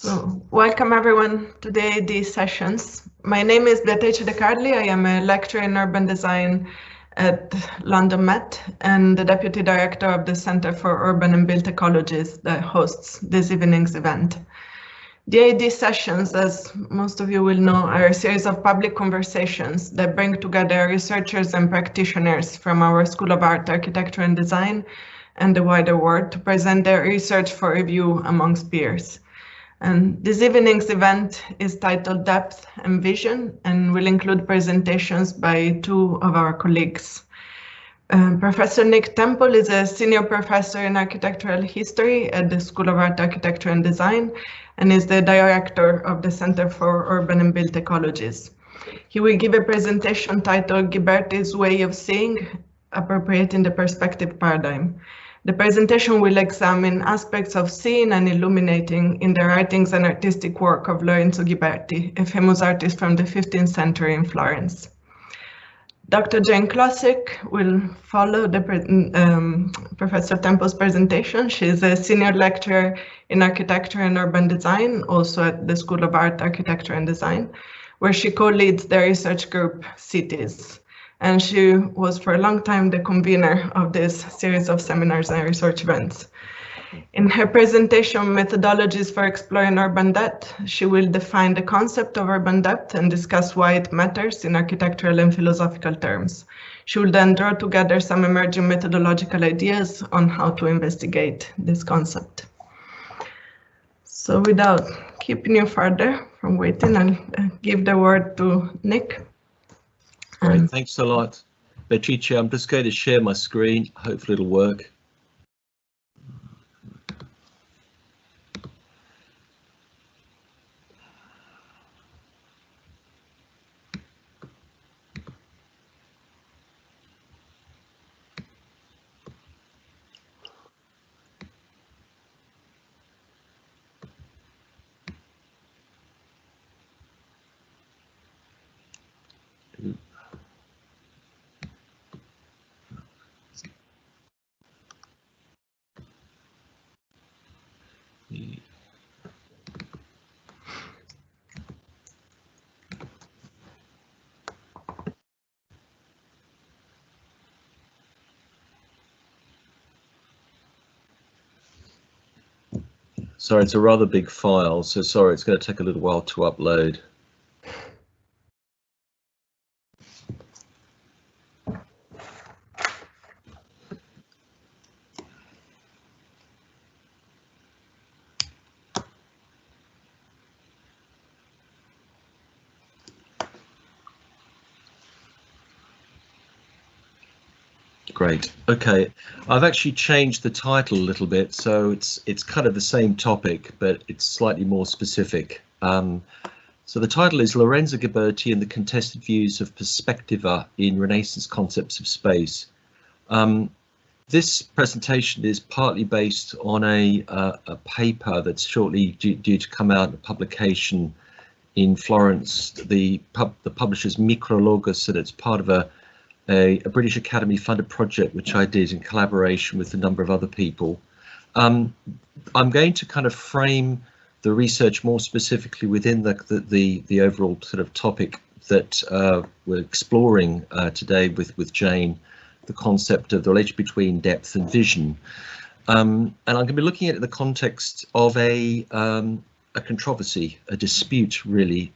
So, welcome everyone to the AAD sessions. My name is Beatrice De Carli. I am a lecturer in urban design at London Met and the Deputy Director of the Center for Urban and Built Ecologies that hosts this evening's event. The AAD sessions, as most of you will know, are a series of public conversations that bring together researchers and practitioners from our School of Art, Architecture and Design and the wider world to present their research for review amongst peers. And this evening's event is titled Depth and Vision and will include presentations by two of our colleagues. Professor Nick Temple is a senior professor in architectural history at the School of Art, Architecture and Design and is the director of the Center for Urban and Built Ecologies. He will give a presentation titled Ghilberti's Way of Seeing, Appropriating the Perspective Paradigm. The presentation will examine aspects of seeing and illuminating in the writings and artistic work of Lorenzo Ghiberti, a famous artist from the 15th century in Florence. Dr. Jane Clossick will follow Professor Temple's presentation. She is a senior lecturer in architecture and urban design, also at the School of Art, Architecture and Design, where she co-leads the research group Cities. And she was for a long time the convener of this series of seminars and research events. In her presentation, Methodologies for Exploring Urban Depth, she will define the concept of urban depth and discuss why it matters in architectural and philosophical terms. She will then draw together some emerging methodological ideas on how to investigate this concept. So without keeping you further from waiting, I'll give the word to Nick. Great, thanks a lot, Beatrice. I'm just going to share my screen. Hopefully it'll work. Sorry, it's a rather big file, so sorry, it's going to take a little while to upload. Great. Okay, I've actually changed the title a little bit, so it's kind of the same topic, but it's slightly more specific. So the title is Lorenzo Ghiberti and the Contested Views of Perspectiva in Renaissance Concepts of Space. This presentation is partly based on a paper that's shortly due to come out in publication in Florence. The publisher's Micrologos, and it's part of a British Academy funded project which I did in collaboration with a number of other people. I'm going to kind of frame the research more specifically within the overall sort of topic that we're exploring today with Jane, the concept of the relation between depth and vision. And I'm going to be looking at it in the context of a controversy, a dispute really,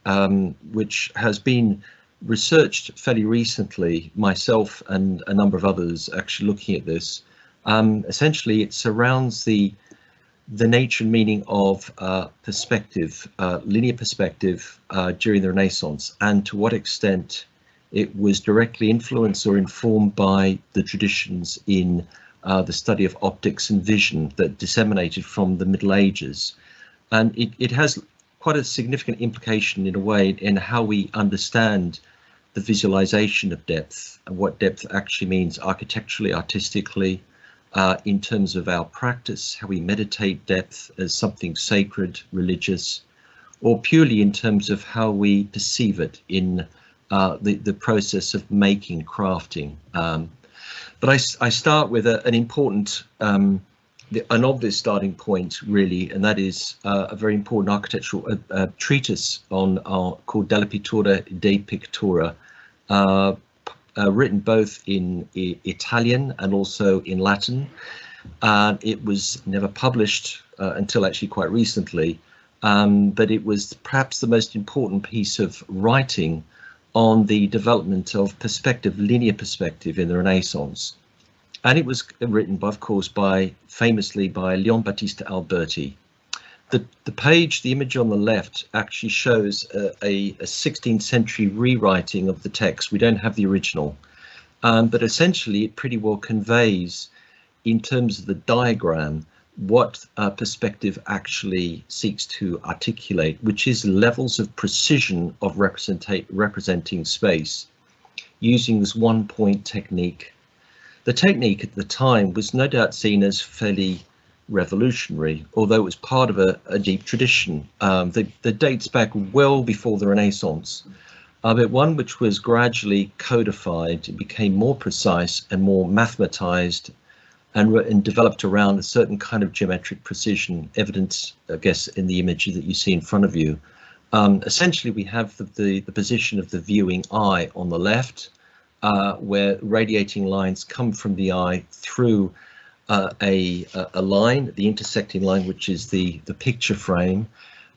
which has been researched fairly recently, myself and a number of others actually looking at this. Essentially, it surrounds the nature and meaning of perspective, linear perspective during the Renaissance, and to what extent it was directly influenced or informed by the traditions in the study of optics and vision that disseminated from the Middle Ages. And it has quite a significant implication in a way in how we understand the visualization of depth and what depth actually means architecturally, artistically, in terms of our practice, how we meditate depth as something sacred, religious, or purely in terms of how we perceive it in the process of making, crafting. But I start with an important an obvious starting point, really, and that is a very important architectural treatise on called Della Pittura de Pictura, written both in Italian and also in Latin. It was never published until actually quite recently, but it was perhaps the most important piece of writing on the development of perspective, linear perspective in the Renaissance. And it was written, of course, famously by Leon Battista Alberti. The page, the image on the left, actually shows a 16th century rewriting of the text. We don't have the original, but essentially it pretty well conveys, in terms of the diagram, what perspective actually seeks to articulate, which is levels of precision of representing space using this one-point technique. The technique at the time was no doubt seen as fairly revolutionary, although it was part of a deep tradition that dates back well before the Renaissance, but one which was gradually codified. It became more precise and more mathematized and developed around a certain kind of geometric precision, evident, I guess, in the image that you see in front of you. Essentially, we have the position of the viewing eye on the left, where radiating lines come from the eye through a line, the intersecting line, which is the picture frame,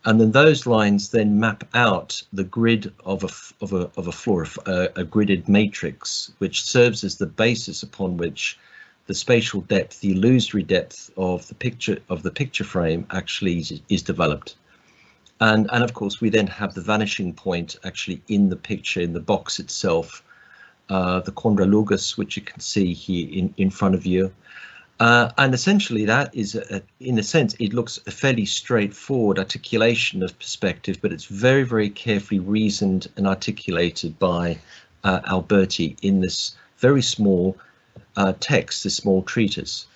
and then those lines then map out the grid of a floor, a gridded matrix, which serves as the basis upon which the spatial depth, the illusory depth of the picture frame actually is developed. And of course, we then have the vanishing point actually in the picture, in the box itself, the quadralugus, which you can see here in front of you. And essentially that is, in a sense, it looks a fairly straightforward articulation of perspective, but it's very, very carefully reasoned and articulated by Alberti in this very small text, this small treatise.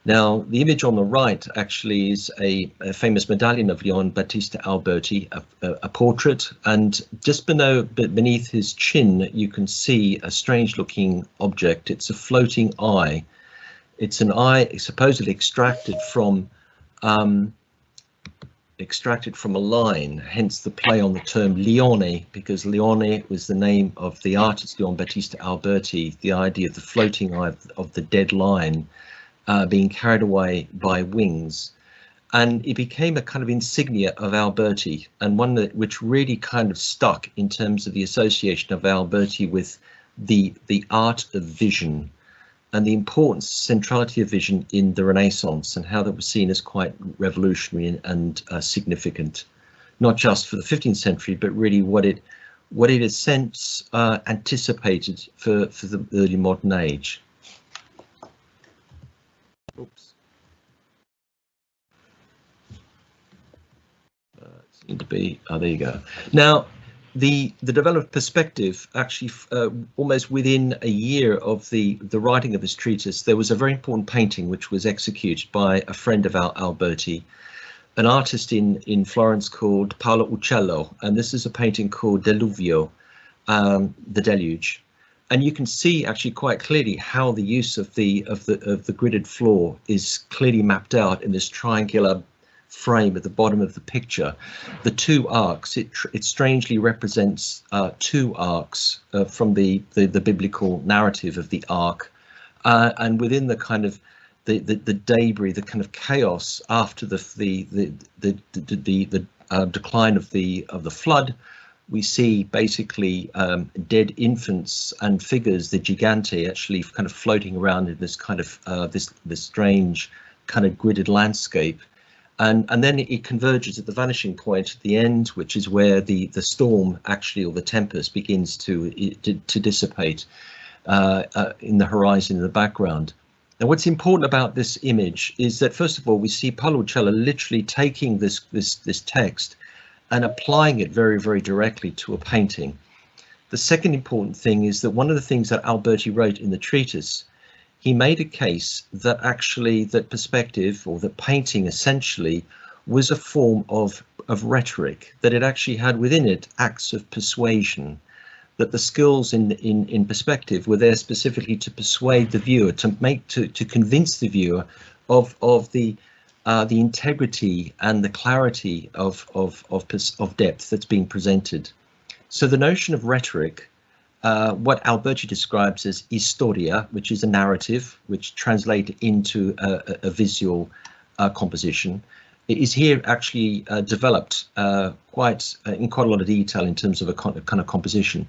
Now, the image on the right actually is a famous medallion of Leon Battista Alberti, a portrait, and just beneath his chin you can see a strange looking object. It's a floating eye. It's an eye supposedly extracted from a line, hence the play on the term Leone, because Leone was the name of the artist Leon Battista Alberti, the idea of the floating eye of the dead lion being carried away by wings. And it became a kind of insignia of Alberti, and one which really kind of stuck in terms of the association of Alberti with the art of vision and the importance, centrality of vision in the Renaissance, and how that was seen as quite revolutionary and significant, not just for the 15th century, but really what it in a sense anticipated for the early modern age. Oops. Seemed to be, oh, there you go. Now, the developed perspective actually almost within a year of the writing of this treatise, there was a very important painting which was executed by a friend of Alberti, an artist in Florence called Paolo Uccello, and this is a painting called Deluvio the Deluge. And you can see actually quite clearly how the use of the gridded floor is clearly mapped out in this triangular frame at the bottom of the picture. The two arcs, it strangely represents two arcs from the biblical narrative of the ark, and within the kind of the debris, the kind of chaos after the decline of the flood, we see basically dead infants and figures, the gigante, actually kind of floating around in this kind of this strange kind of gridded landscape. And then it converges at the vanishing point at the end, which is where the storm actually, or the tempest, begins to dissipate in the horizon in the background. And what's important about this image is that, first of all, we see Paolo Uccello literally taking this text and applying it very, very directly to a painting. The second important thing is that one of the things that Alberti wrote in the treatise, he made a case that actually that perspective, or that painting essentially, was a form of rhetoric, that it actually had within it acts of persuasion, that the skills in perspective were there specifically to persuade the viewer, to convince the viewer of the integrity and the clarity of depth that's being presented. So the notion of rhetoric, what Alberti describes as historia, which is a narrative which translates into a visual composition, is here actually developed in quite a lot of detail in terms of a kind of composition.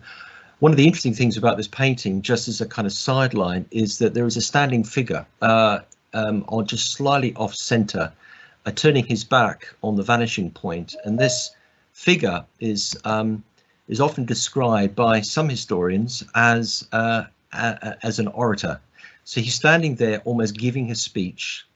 One of the interesting things about this painting, just as a kind of sideline, is that there is a standing figure on just slightly off center, turning his back on the vanishing point, and this figure is often described by some historians as an orator. So he's standing there almost giving a speech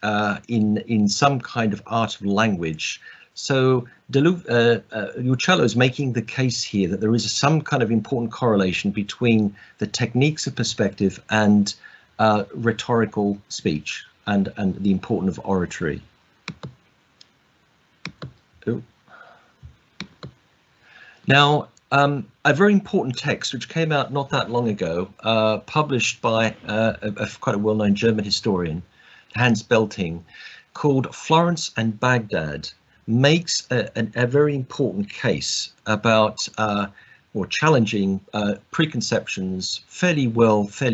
in some kind of art of language. So Uccello is making the case here that there is some kind of important correlation between the techniques of perspective and rhetorical speech and the importance of oratory. Ooh. Now, a very important text which came out not that long ago, published by quite a well-known German historian, Hans Belting, called Florence and Baghdad, makes a very important case about or challenging preconceptions, fairly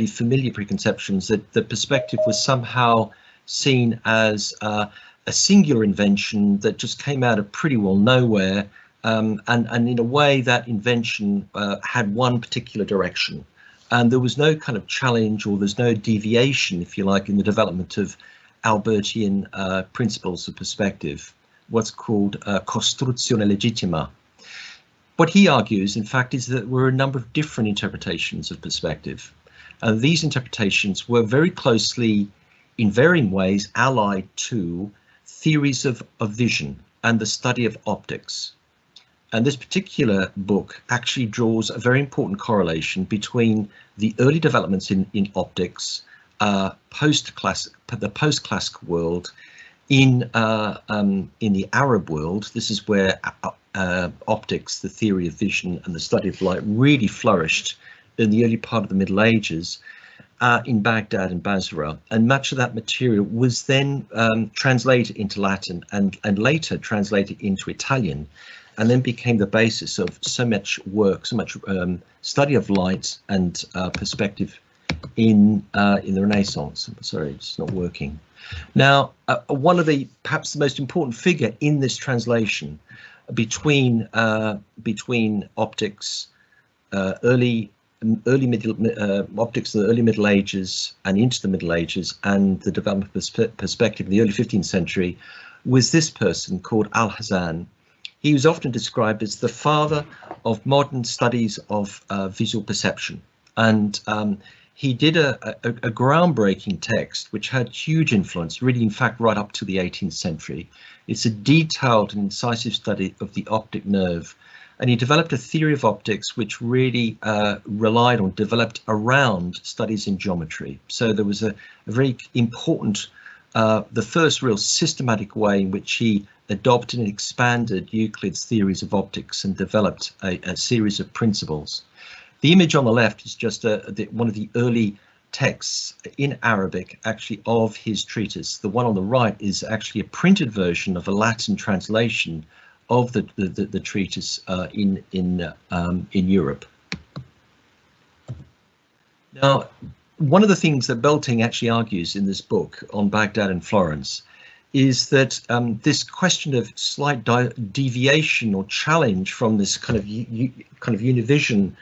familiar preconceptions, that the perspective was somehow seen as a singular invention that just came out of pretty well nowhere. And in a way that invention had one particular direction, and there was no kind of challenge, or there's no deviation, if you like, in the development of Albertian principles of perspective, what's called costruzione legittima. What he argues, in fact, is that there were a number of different interpretations of perspective. These interpretations were very closely, in varying ways, allied to theories of vision and the study of optics. And this particular book actually draws a very important correlation between the early developments in optics, the post-classical world, in the Arab world. This is where optics, the theory of vision and the study of light, really flourished in the early part of the Middle Ages, in Baghdad and Basra. And much of that material was then translated into Latin and later translated into Italian, and then became the basis of so much work, so much study of light and perspective in the Renaissance. Sorry, it's not working. Now, one of perhaps the most important figure in this translation between optics, early optics in the early Middle Ages and into the Middle Ages, and the development of perspective in the early 15th century, was this person called Alhazen. He was often described as the father of modern studies of visual perception, and he did a groundbreaking text which had huge influence, really, in fact, right up to the 18th century. It's a detailed and incisive study of the optic nerve, and he developed a theory of optics which really developed around studies in geometry. So there was a very important, the first real systematic way in which he adopted and expanded Euclid's theories of optics and developed a series of principles. The image on the left is just one of the early texts in Arabic, actually, of his treatise. The one on the right is actually a printed version of a Latin translation of the treatise in Europe. Now, one of the things that Belting actually argues in this book on Baghdad and Florence is that this question of slight deviation or challenge from this kind of univision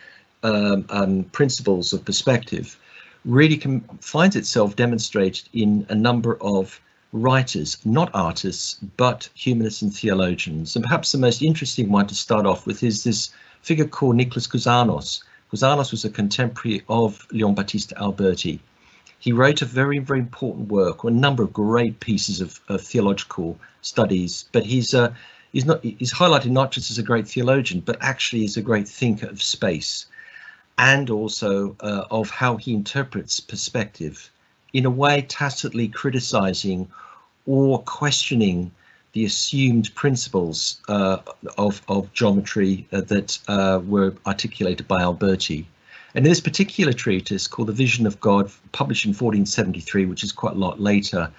principles of perspective really finds itself demonstrated in a number of writers, not artists, but humanists and theologians. And perhaps the most interesting one to start off with is this figure called Nicholas Cuzanos. Cuzanos was a contemporary of Leon Battista Alberti. He wrote a very, very important work, a number of great pieces of theological studies, but he's highlighted not just as a great theologian, but actually as a great thinker of space, and also of how he interprets perspective, in a way tacitly criticizing or questioning the assumed principles of geometry that were articulated by Alberti. And in this particular treatise, called The Vision of God, published in 1473, which is quite a lot later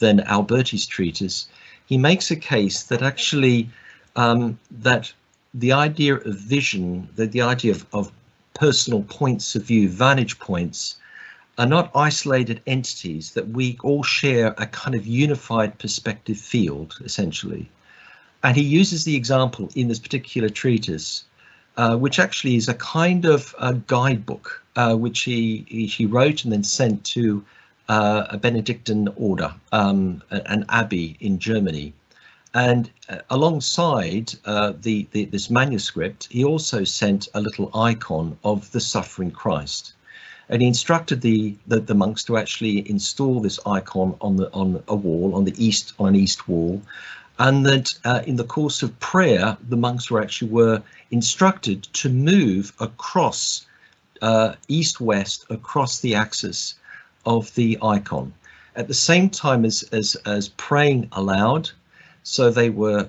than Alberti's treatise, he makes a case that actually that the idea of vision, that the idea of personal points of view, vantage points, are not isolated entities, that we all share a kind of unified perspective field, essentially. And he uses the example in this particular treatise, which actually is a kind of a guidebook, which he wrote and then sent to a Benedictine order, an abbey in Germany. And alongside this manuscript, he also sent a little icon of the suffering Christ. And he instructed the monks to actually install this icon on a wall, on an east wall, and that in the course of prayer, the monks were instructed to move across east-west across the axis of the icon, at the same time as praying aloud. So they were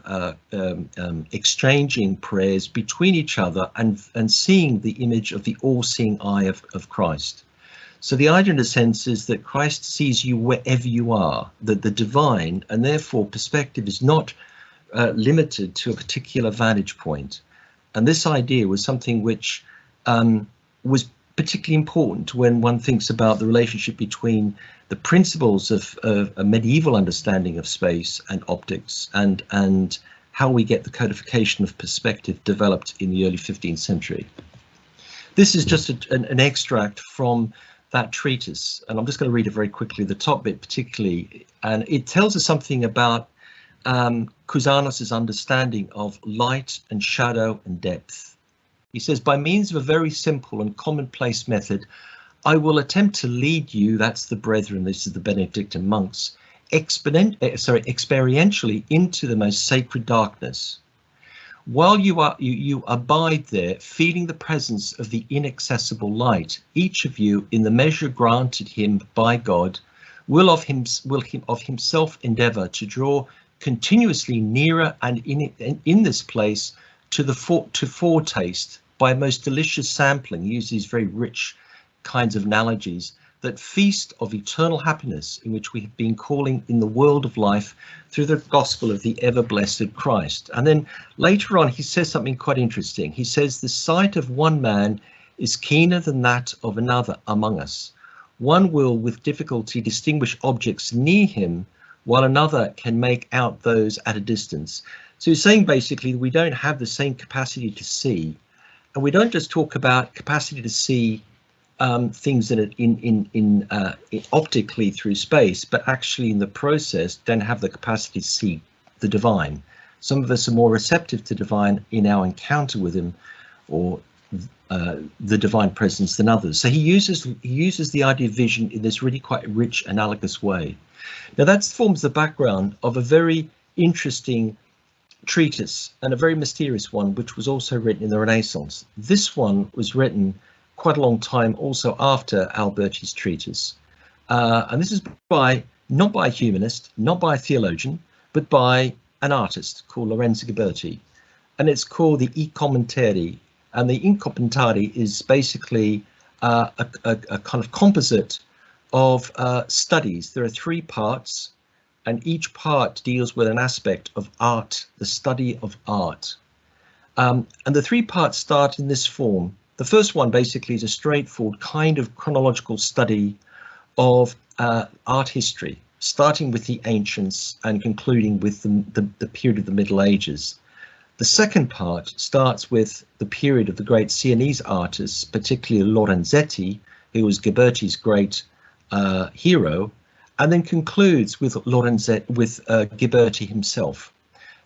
exchanging prayers between each other and seeing the image of the all-seeing eye of Christ. So the idea in a sense is that Christ sees you wherever you are, that the divine, and therefore perspective, is not limited to a particular vantage point. And this idea was something which was particularly important when one thinks about the relationship between the principles of a medieval understanding of space and optics and how we get the codification of perspective developed in the early 15th century. This is just an extract from that treatise, and I'm just going to read it very quickly, the top bit particularly, and it tells us something about Cuzanos' understanding of light and shadow and depth. He says, by means of a very simple and commonplace method, I will attempt to lead you, that's the brethren, this is the Benedictine monks, experientially into the most sacred darkness. While you abide there, feeling the presence of the inaccessible light, each of you, in the measure granted him by God, will of himself endeavour to draw continuously nearer and in this place to foretaste by most delicious sampling, use these very rich kinds of analogies, that feast of eternal happiness in which we have been calling in the world of life through the gospel of the ever blessed Christ. And then later on he says something quite interesting. He says the sight of one man is keener than that of another among us. One will with difficulty distinguish objects near him, while another can make out those at a distance. So he's saying basically we don't have the same capacity to see, and we don't just talk about capacity to see things that are optically through space, but actually in the process don't have the capacity to see the divine. Some of us are more receptive to divine in our encounter with him or the divine presence than others. So he uses the idea of vision in this really quite rich analogous way. Now that forms the background of a very interesting treatise and a very mysterious one, which was also written in the Renaissance. This one was written quite a long time also after Alberti's treatise, and this is not by a humanist, not by a theologian, but by an artist called Lorenzo Ghiberti, and it's called the I Commentari. And the I Commentari is basically a kind of composite of studies. There are 3 parts, and each part deals with an aspect of art, the study of art, and the 3 parts start in this form. The first one basically is a straightforward kind of chronological study of art history, starting with the ancients and concluding with the period of the Middle Ages. The second part starts with the period of the great Sienese artists, particularly Lorenzetti, who was Ghiberti's great hero, and then concludes with Ghiberti himself.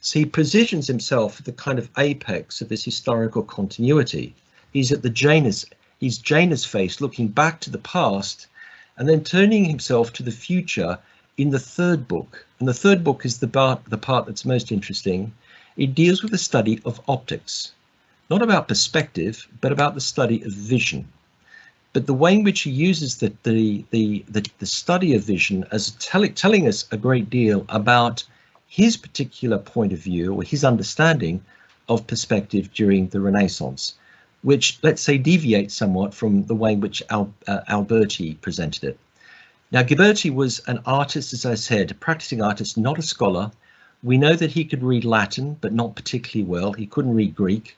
So he positions himself at the kind of apex of this historical continuity. He's at he's Janus face, looking back to the past and then turning himself to the future in the 3rd book. And the 3rd book is the part that's most interesting. It deals with the study of optics, not about perspective, but about the study of vision. But the way in which he uses the study of vision as telling us a great deal about his particular point of view or his understanding of perspective during the Renaissance, which, let's say, deviates somewhat from the way in which Alberti presented it. Now, Ghibberti was an artist, as I said, a practicing artist, not a scholar. We know that he could read Latin, but not particularly well. He couldn't read Greek.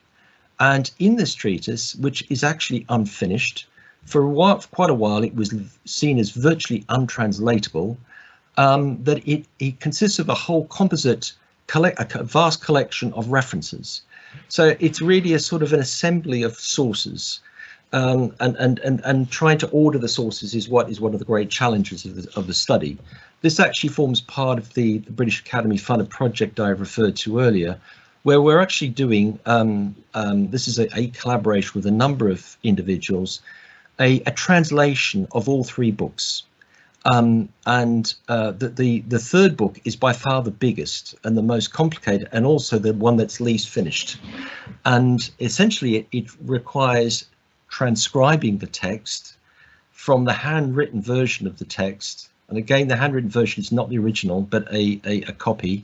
And in this treatise, which is actually unfinished, for a while, for quite a while, it was seen as virtually untranslatable, that it consists of a whole composite, a vast collection of references. So it's really a sort of an assembly of sources. And trying to order the sources is one of the great challenges of the study. This actually forms part of the British Academy funded project I referred to earlier, where we're actually doing, this is a collaboration with a number of individuals, a translation of all three books. The third book is by far the biggest and the most complicated, and also the one that's least finished. And essentially it requires transcribing the text from the handwritten version of the text, and again the handwritten version is not the original but a copy.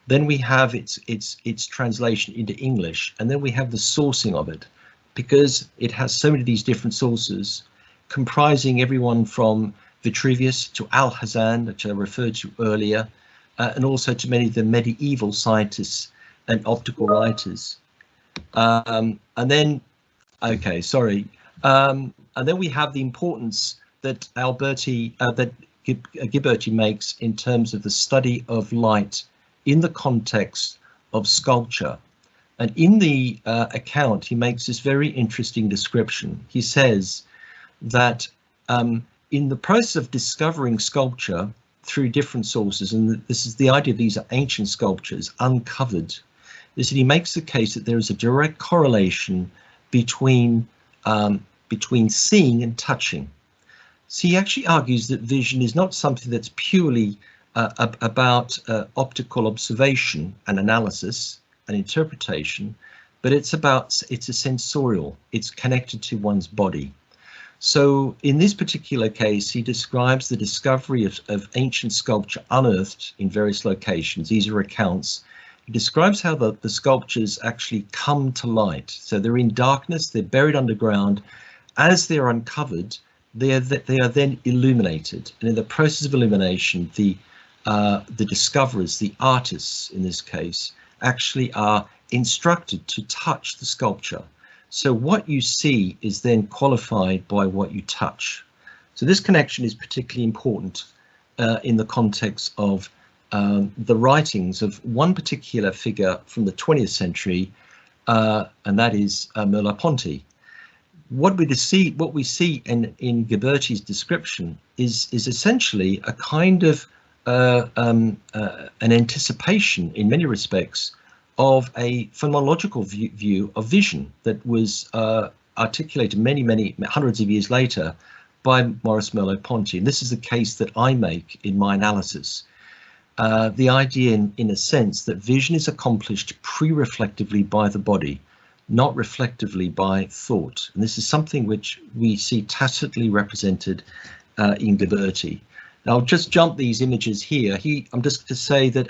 Then we have its translation into English, and then we have the sourcing of it, because it has so many of these different sources comprising everyone from Vitruvius to Alhazen, which I referred to earlier, and also to many of the medieval scientists and optical writers. And then we have the importance that Ghibberti makes in terms of the study of light in the context of sculpture. And in the account, he makes this very interesting description. He says that in the process of discovering sculpture through different sources, and this is the idea, these are ancient sculptures uncovered, is that he makes the case that there is a direct correlation between seeing and touching. So he actually argues that vision is not something that's purely about optical observation and analysis and interpretation, but it's a sensorial, it's connected to one's body. So in this particular case, he describes the discovery of ancient sculpture unearthed in various locations. These are accounts. He describes how the sculptures actually come to light. So they're in darkness, they're buried underground. As they're uncovered, they are then illuminated. And in the process of illumination, the discoverers, the artists in this case, actually are instructed to touch the sculpture. So what you see is then qualified by what you touch. So this connection is particularly important in the context of the writings of one particular figure from the 20th century, and that is Merleau-Ponty. What we see in Ghibberti's description is essentially a kind of an anticipation in many respects of a phenomenological view of vision that was articulated many hundreds of years later by Maurice Merleau-Ponty. And this is the case that I make in my analysis. The idea in a sense that vision is accomplished pre-reflectively by the body, not reflectively by thought. And this is something which we see tacitly represented in Ghibberti. Now, I'll just jump these images here. I'm just to say that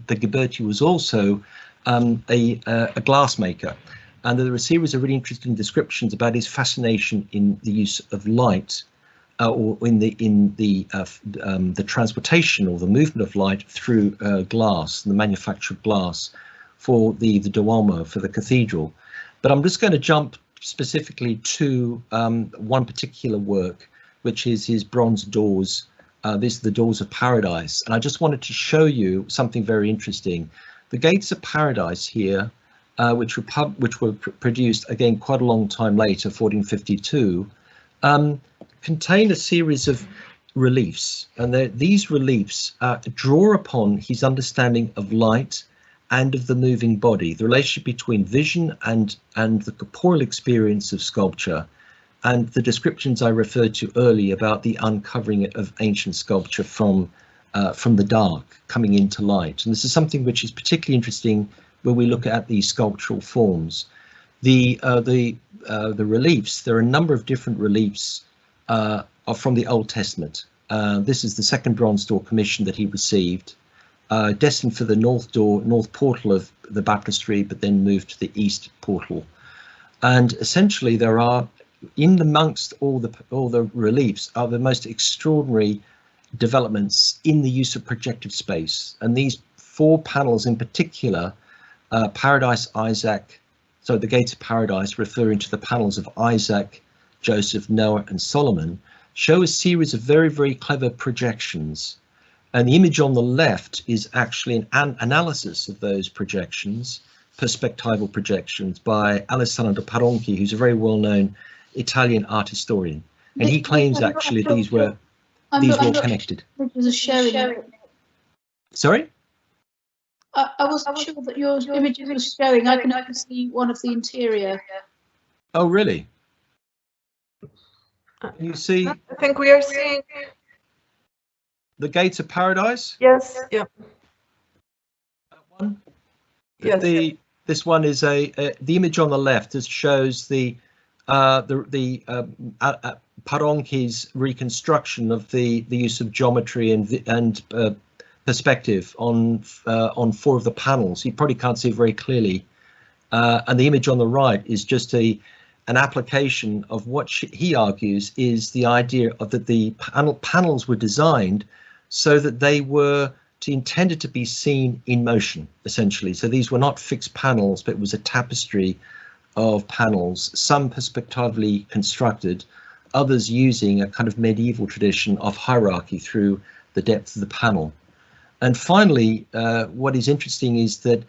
the Ghibberti was also a glassmaker, and there are a series of really interesting descriptions about his fascination in the use of light, or in the transportation or the movement of light through glass and the manufacture of glass for the Duomo, for the cathedral. But I'm just going to jump specifically to one particular work, which is his bronze doors. This is the Doors of Paradise, and I just wanted to show you something very interesting. The Gates of Paradise here, which were produced again quite a long time later, 1452, contain a series of reliefs, and these reliefs draw upon his understanding of light and of the moving body, the relationship between vision and the corporeal experience of sculpture, and the descriptions I referred to earlier about the uncovering of ancient sculpture from the dark coming into light. And this is something which is particularly interesting when we look at these sculptural forms. The reliefs, there are a number of different reliefs are from the Old Testament. This is the second bronze door commission that he received, destined for the north portal of the baptistry, but then moved to the east portal. And essentially there are amongst all the reliefs are the most extraordinary developments in the use of projective space. And these 4 panels in particular, Paradise, Isaac, so the Gates of Paradise, referring to the panels of Isaac, Joseph, Noah and Solomon, show a series of very, very clever projections. And the image on the left is actually an analysis of those projections, perspectival projections, by Alessandro Paronchi, who's a very well-known Italian art historian. And he claims actually these were all connected. Sorry? I wasn't sure that your images were showing. I can see one of the interior. Oh, really? Can you see? I think we are seeing the Gates of Paradise? Yes. Yeah. That one? Yes. This one is the image on the left. This shows the Paronchi's reconstruction of the use of geometry and perspective on 4 of the panels. You probably can't see it very clearly. And the image on the right is just an application of what he argues is the idea of that the panels were designed so that they were intended to be seen in motion, essentially. So these were not fixed panels, but it was a tapestry of panels, some perspectively constructed, others using a kind of medieval tradition of hierarchy through the depth of the panel. And finally, what is interesting is that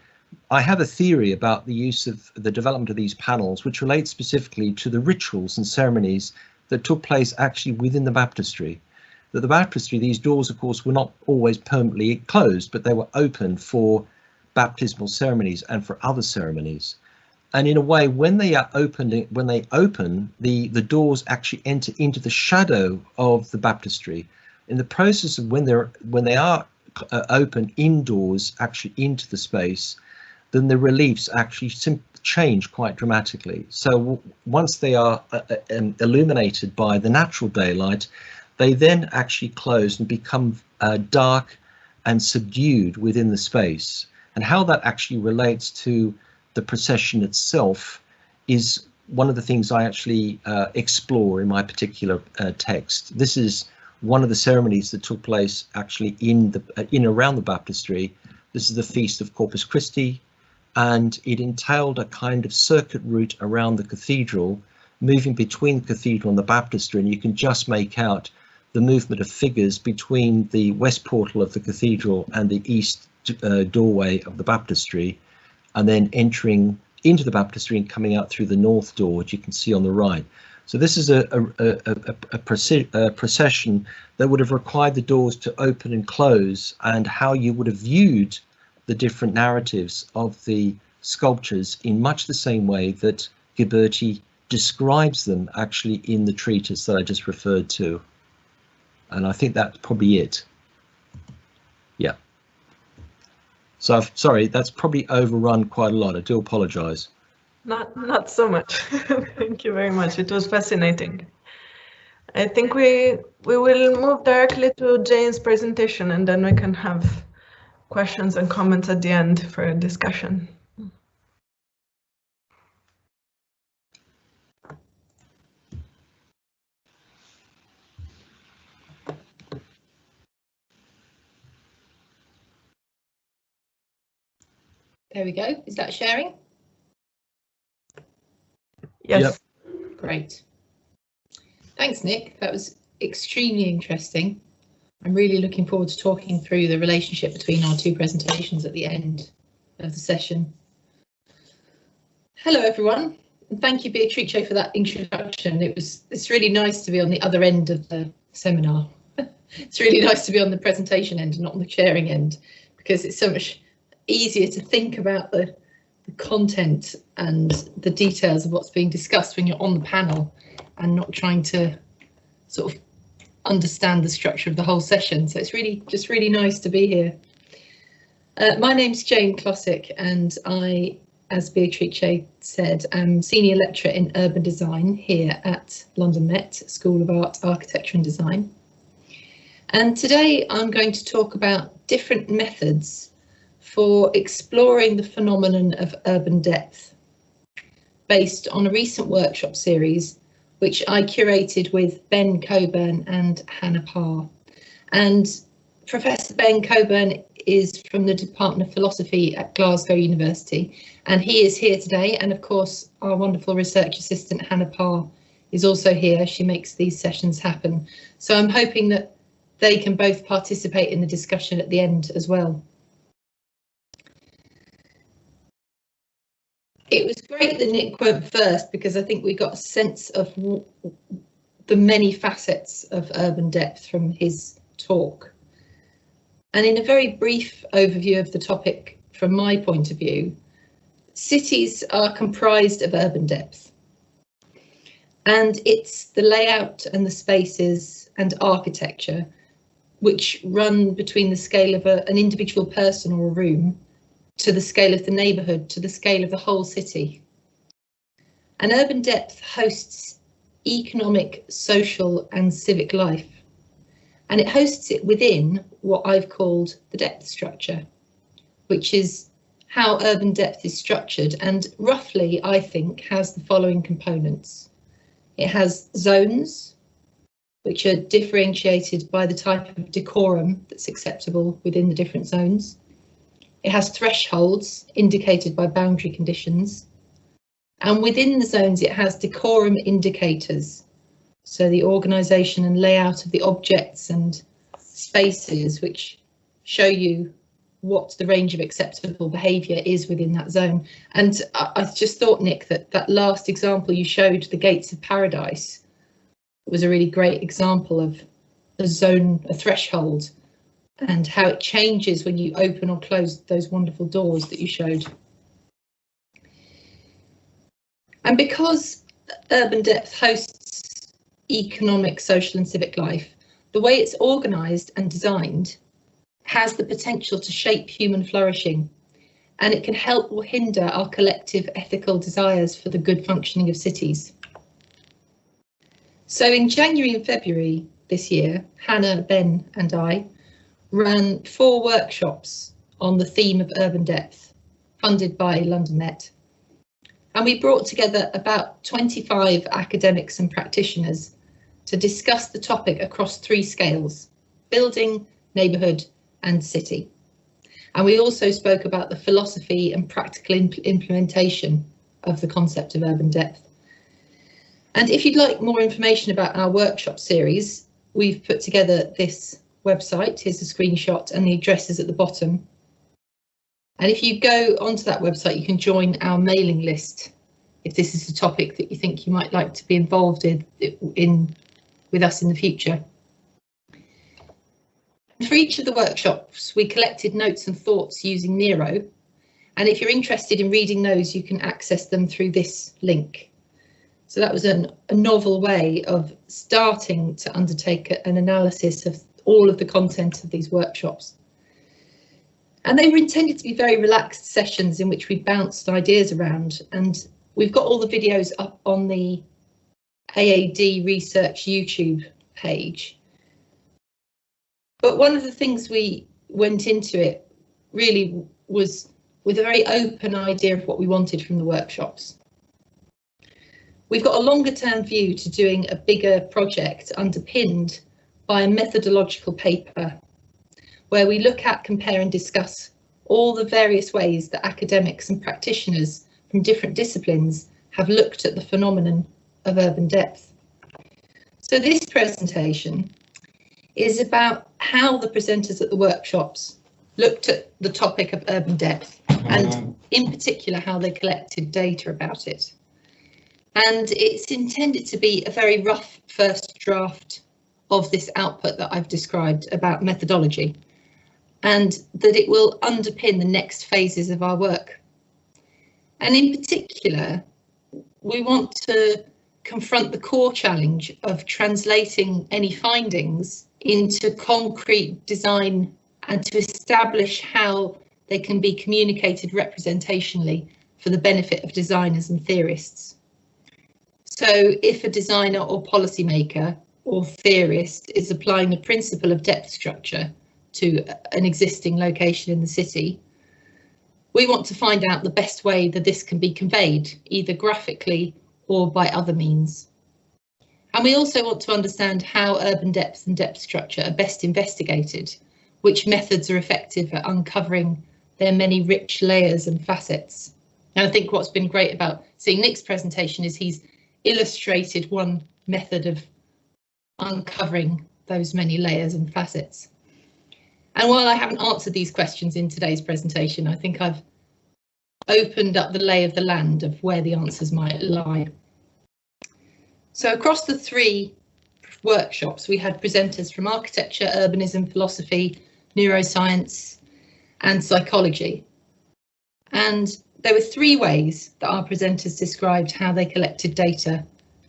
I have a theory about the use of the development of these panels, which relates specifically to the rituals and ceremonies that took place actually within the baptistry. That the baptistry, these doors, of course, were not always permanently closed, but they were open for baptismal ceremonies and for other ceremonies. And in a way, when they are opened, the doors actually enter into the shadow of the baptistry. In the process of when they are open indoors, actually into the space, then the reliefs actually change quite dramatically. So once they are illuminated by the natural daylight, they then actually close and become dark and subdued within the space. And how that actually relates to the procession itself is one of the things I actually explore in my particular text. This is one of the ceremonies that took place actually in around the baptistry. This is the feast of Corpus Christi, and it entailed a kind of circuit route around the cathedral, moving between the cathedral and the baptistry, and you can just make out the movement of figures between the west portal of the cathedral and the east doorway of the baptistry, and then entering into the baptistry and coming out through the north door, which you can see on the right. So this is a procession that would have required the doors to open and close, and how you would have viewed the different narratives of the sculptures in much the same way that Ghibberti describes them actually in the treatise that I just referred to. And I think that's probably it. Yeah. So sorry, that's probably overrun quite a lot. I do apologize. Not so much. Thank you very much. It was fascinating. I think we will move directly to Jane's presentation, and then we can have questions and comments at the end for a discussion. There we go. Is that sharing? Yes. Yep. Great. Thanks, Nick. That was extremely interesting. I'm really looking forward to talking through the relationship between our 2 presentations at the end of the session. Hello, everyone, and thank you, Beatrice, for that introduction. It's really nice to be on the other end of the seminar. It's really nice to be on the presentation end and not on the sharing end, because it's so much easier to think about the content and the details of what's being discussed when you're on the panel and not trying to sort of understand the structure of the whole session. So it's really nice to be here. My name's Jane Clossick, and I, as Beatrice said, am Senior Lecturer in Urban Design here at London Met School of Art, Architecture and Design. And today I'm going to talk about different methods for exploring the phenomenon of urban depth, based on a recent workshop series which I curated with Ben Coburn and Hannah Parr. And Professor Ben Coburn is from the Department of Philosophy at Glasgow University, and he is here today. And of course, our wonderful research assistant Hannah Parr is also here. She makes these sessions happen. So I'm hoping that they can both participate in the discussion at the end as well. It was great that Nick went first, because I think we got a sense of the many facets of urban depth from his talk. And in a very brief overview of the topic from my point of view, cities are comprised of urban depth. And it's the layout and the spaces and architecture which run between the scale of an individual person or a room to the scale of the neighbourhood, to the scale of the whole city. And urban depth hosts economic, social and civic life. And it hosts it within what I've called the depth structure, which is how urban depth is structured, and roughly, I think, has the following components. It has zones, which are differentiated by the type of decorum that's acceptable within the different zones. It has thresholds indicated by boundary conditions. And within the zones, it has decorum indicators. So the organisation and layout of the objects and spaces which show you what the range of acceptable behaviour is within that zone. And I just thought, Nick, that last example you showed, the gates of paradise, was a really great example of a zone, a threshold, and how it changes when you open or close those wonderful doors that you showed. And because urban depth hosts economic, social and civic life, the way it's organised and designed has the potential to shape human flourishing, and it can help or hinder our collective ethical desires for the good functioning of cities. So in January and February this year, Hannah, Ben and I ran 4 workshops on the theme of urban depth, funded by London Met. And we brought together about 25 academics and practitioners to discuss the topic across 3 scales: building, neighbourhood and city. And we also spoke about the philosophy and practical implementation of the concept of urban depth. And if you'd like more information about our workshop series, we've put together this website. Here's a screenshot and the address is at the bottom. And if you go onto that website, you can join our mailing list if this is a topic that you think you might like to be involved in with us in the future. For each of the workshops, we collected notes and thoughts using Nero. And if you're interested in reading those, you can access them through this link. So that was a novel way of starting to undertake an analysis of all of the content of these workshops. And they were intended to be very relaxed sessions in which we bounced ideas around, and we've got all the videos up on the AAD Research YouTube page. But one of the things we went into it really was with a very open idea of what we wanted from the workshops. We've got a longer term view to doing a bigger project underpinned by a methodological paper where we look at, compare and discuss all the various ways that academics and practitioners from different disciplines have looked at the phenomenon of urban depth. So this presentation is about how the presenters at the workshops looked at the topic of urban depth, and in particular how they collected data about it. And it's intended to be a very rough first draft of this output that I've described about methodology, and that it will underpin the next phases of our work. And in particular, we want to confront the core challenge of translating any findings into concrete design and to establish how they can be communicated representationally for the benefit of designers and theorists. So if a designer or policymaker or theorist is applying the principle of depth structure to an existing location in the city, we want to find out the best way that this can be conveyed, either graphically or by other means. And we also want to understand how urban depth and depth structure are best investigated, which methods are effective at uncovering their many rich layers and facets. And I think what's been great about seeing Nick's presentation is he's illustrated one method of uncovering those many layers and facets. And while I haven't answered these questions in today's presentation, I think I've opened up the lay of the land of where the answers might lie. So across the 3 workshops, we had presenters from architecture, urbanism, philosophy, neuroscience and psychology. And there were 3 ways that our presenters described how they collected data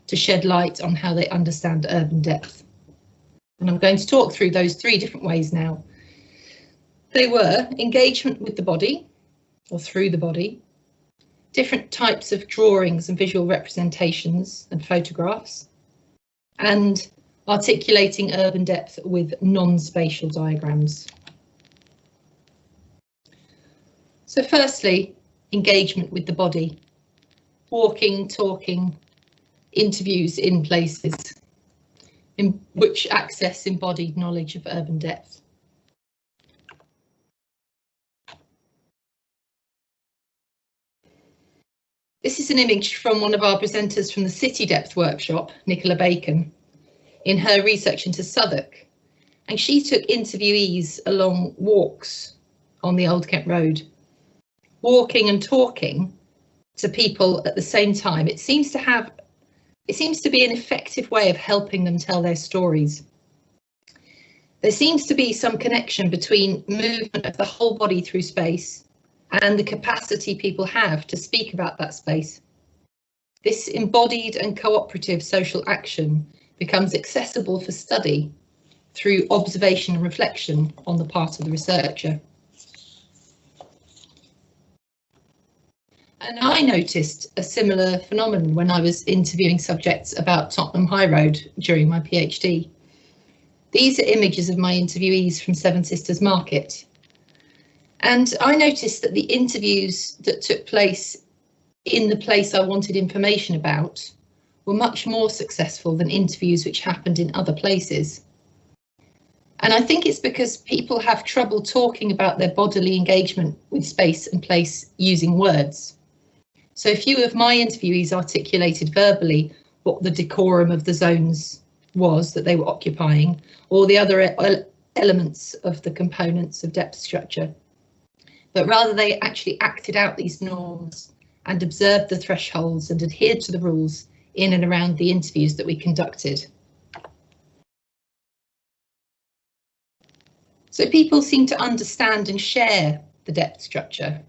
to shed light on how they understand urban depth. And I'm going to talk through those 3 different ways now. They were engagement with the body, or through the body, different types of drawings and visual representations and photographs, and articulating urban depth with non-spatial diagrams. So firstly, engagement with the body, walking, talking, interviews in places, in which access embodied knowledge of urban depth. This is an image from one of our presenters from the City Depth workshop, Nicola Bacon, in her research into Southwark, and she took interviewees along walks on the Old Kent Road, walking and talking to people at the same time. It seems to be an effective way of helping them tell their stories. There seems to be some connection between movement of the whole body through space and the capacity people have to speak about that space. This embodied and cooperative social action becomes accessible for study through observation and reflection on the part of the researcher. And I noticed a similar phenomenon when I was interviewing subjects about Tottenham High Road during my PhD. These are images of my interviewees from Seven Sisters Market. And I noticed that the interviews that took place in the place I wanted information about were much more successful than interviews which happened in other places. And I think it's because people have trouble talking about their bodily engagement with space and place using words. So few of my interviewees articulated verbally what the decorum of the zones was that they were occupying, or the other elements of the components of depth structure. But rather they actually acted out these norms and observed the thresholds and adhered to the rules in and around the interviews that we conducted. So people seem to understand and share the depth structure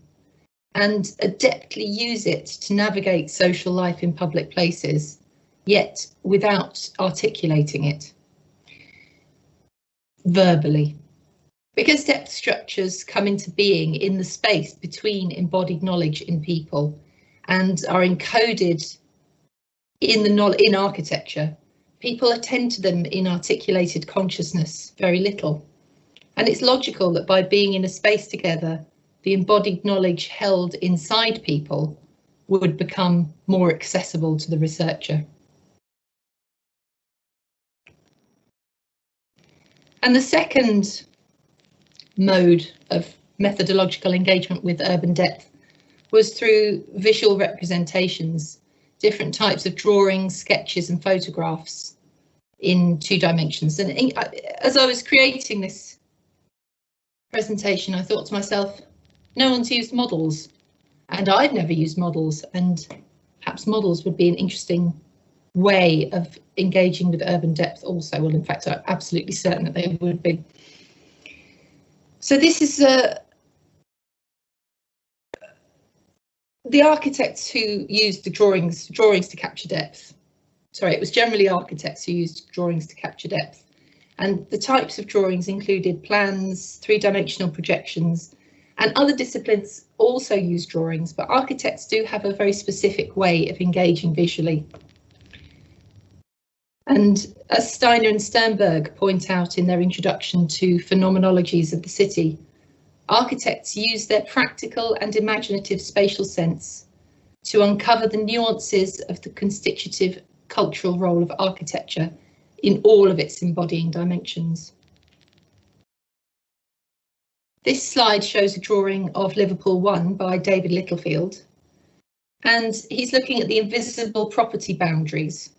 and adeptly use it to navigate social life in public places, yet without articulating it verbally. Because depth structures come into being in the space between embodied knowledge in people and are encoded in architecture, people attend to them in articulated consciousness very little. And it's logical that by being in a space together, the embodied knowledge held inside people would become more accessible to the researcher. And the second mode of methodological engagement with urban depth was through visual representations, different types of drawings, sketches and photographs in 2 dimensions. And as I was creating this presentation, I thought to myself, no one's used models, and I've never used models, and perhaps models would be an interesting way of engaging with urban depth also. Well, in fact, I'm absolutely certain that they would be. So this is the architects who used the drawings to capture depth. Sorry, it was generally architects who used drawings to capture depth. And the types of drawings included plans, 3-dimensional projections, and other disciplines also use drawings, but architects do have a very specific way of engaging visually. And as Steiner and Sternberg point out in their introduction to Phenomenologies of the City, architects use their practical and imaginative spatial sense to uncover the nuances of the constitutive cultural role of architecture in all of its embodying dimensions. This slide shows a drawing of Liverpool 1 by David Littlefield, and he's looking at the invisible property boundaries.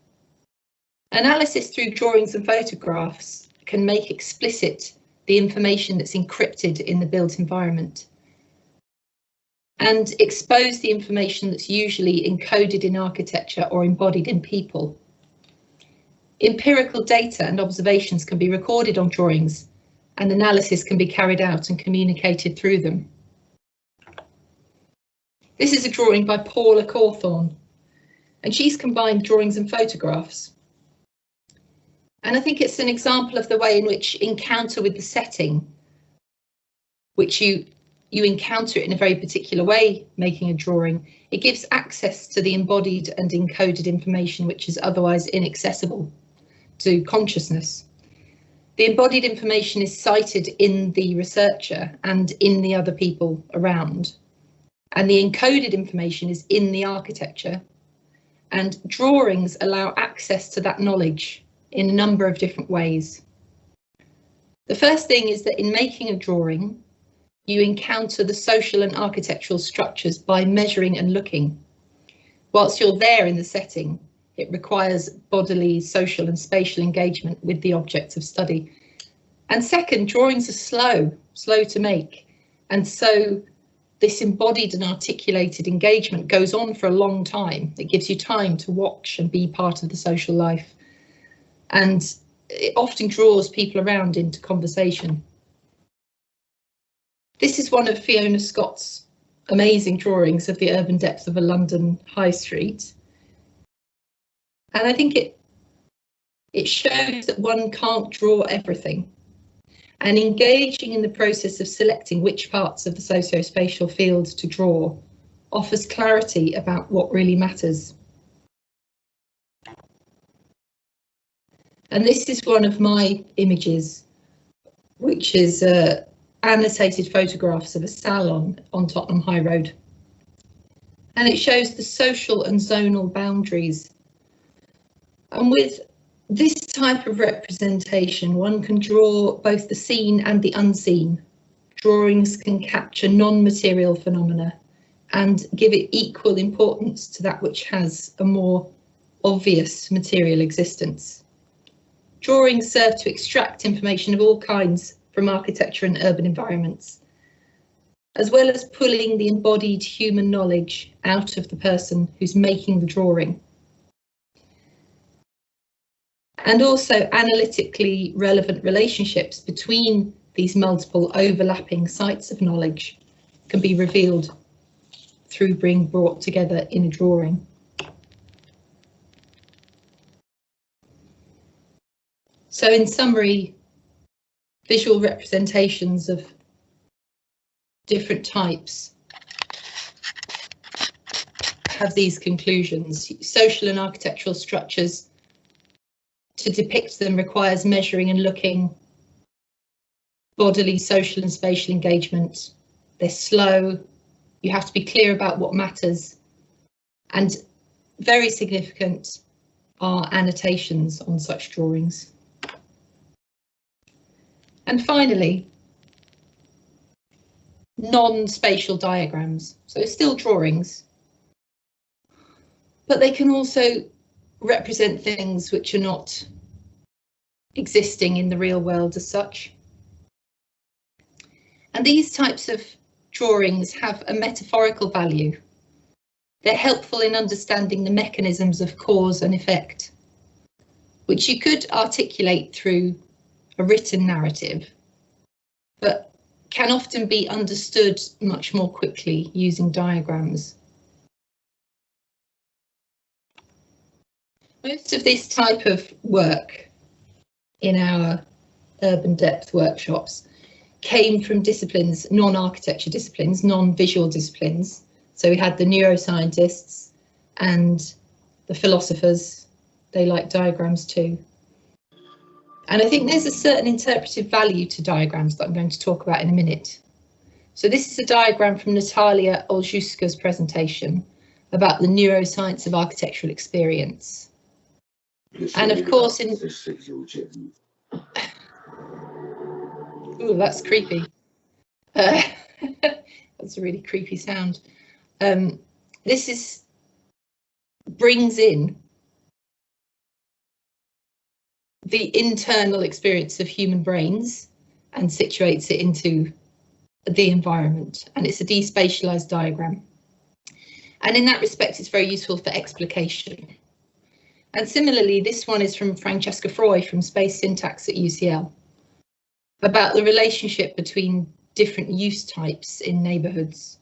Analysis through drawings and photographs can make explicit the information that's encrypted in the built environment and expose the information that's usually encoded in architecture or embodied in people. Empirical data and observations can be recorded on drawings, and analysis can be carried out and communicated through them. This is a drawing by Paula Cawthorne, and she's combined drawings and photographs. And I think it's an example of the way in which encounter with the setting, which you encounter it in a very particular way, making a drawing, it gives access to the embodied and encoded information which is otherwise inaccessible to consciousness. The embodied information is cited in the researcher and in the other people around, and the encoded information is in the architecture, and drawings allow access to that knowledge in a number of different ways. The first thing is that in making a drawing, you encounter the social and architectural structures by measuring and looking. Whilst you're there in the setting, it requires bodily, social and spatial engagement with the objects of study. And second, drawings are slow to make. And so this embodied and articulated engagement goes on for a long time. It gives you time to watch and be part of the social life. And it often draws people around into conversation. This is one of Fiona Scott's amazing drawings of the urban depth of a London high street. And I think it shows that one can't draw everything. And engaging in the process of selecting which parts of the socio-spatial field to draw offers clarity about what really matters. And this is one of my images, which is annotated photographs of a salon on Tottenham High Road. And it shows the social and zonal boundaries. And with this type of representation, one can draw both the seen and the unseen. Drawings can capture non-material phenomena and give it equal importance to that which has a more obvious material existence. Drawings serve to extract information of all kinds from architecture and urban environments, as well as pulling the embodied human knowledge out of the person who's making the drawing. And also analytically relevant relationships between these multiple overlapping sites of knowledge can be revealed through being brought together in a drawing. So in summary, visual representations of different types have these conclusions. Social and architectural structures, to depict them requires measuring and looking, bodily, social and spatial engagement. They're slow, you have to be clear about what matters, and very significant are annotations on such drawings. And finally, non-spatial diagrams. So still drawings, but they can also represent things which are not existing in the real world as such. And these types of drawings have a metaphorical value. They're helpful in understanding the mechanisms of cause and effect, which you could articulate through a written narrative, but can often be understood much more quickly using diagrams. Most of this type of work in our urban depth workshops came from disciplines, non-architecture disciplines, non-visual disciplines. So we had the neuroscientists and the philosophers. They like diagrams too. And I think there's a certain interpretive value to diagrams that I'm going to talk about in a minute. So this is a diagram from Natalia Olszewska's presentation about the neuroscience of architectural experience. And of course, ooh, that's creepy. That's a really creepy sound. This brings in the internal experience of human brains and situates it into the environment, and it's a despatialized diagram. And in that respect, it's very useful for explication. And similarly, this one is from Francesca Freud from Space Syntax at UCL, about the relationship between different use types in neighborhoods.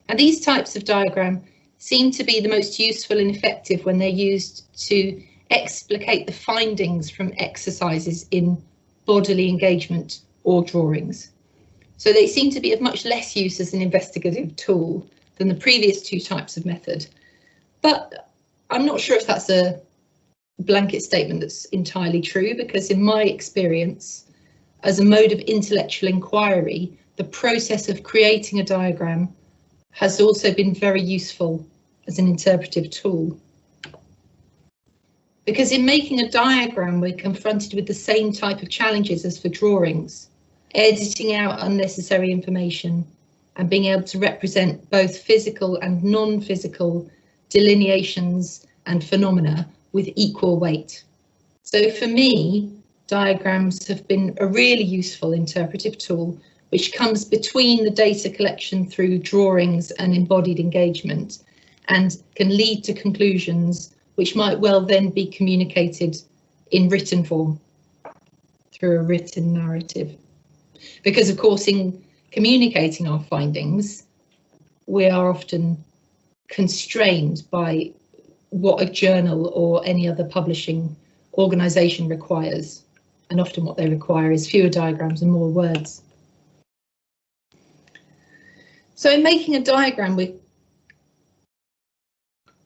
And these types of diagram seem to be the most useful and effective when they're used to explicate the findings from exercises in bodily engagement or drawings. So they seem to be of much less use as an investigative tool than the previous two types of method. But I'm not sure if that's a blanket statement that's entirely true, because in my experience, as a mode of intellectual inquiry, the process of creating a diagram has also been very useful as an interpretive tool. Because in making a diagram, we're confronted with the same type of challenges as for drawings, editing out unnecessary information and being able to represent both physical and non-physical delineations and phenomena with equal weight. So for me, diagrams have been a really useful interpretive tool, which comes between the data collection through drawings and embodied engagement, and can lead to conclusions which might well then be communicated in written form through a written narrative. Because of course, in communicating our findings, we are often constrained by what a journal or any other publishing organisation requires. And often what they require is fewer diagrams and more words. So in making a diagram, we're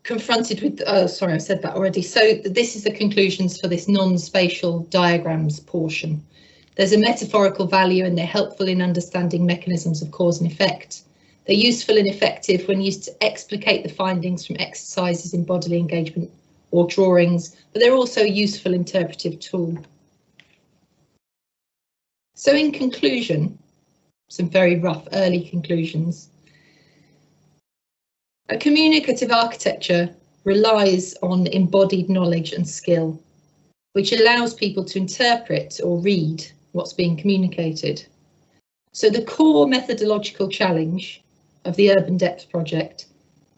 confronted with, oh, sorry, I said that already. So this is the conclusions for this non-spatial diagrams portion. There's a metaphorical value and they're helpful in understanding mechanisms of cause and effect. They're useful and effective when used to explicate the findings from exercises in bodily engagement or drawings, but they're also a useful interpretive tool. So in conclusion, some very rough early conclusions. A communicative architecture relies on embodied knowledge and skill, which allows people to interpret or read what's being communicated. So the core methodological challenge of the Urban Depth project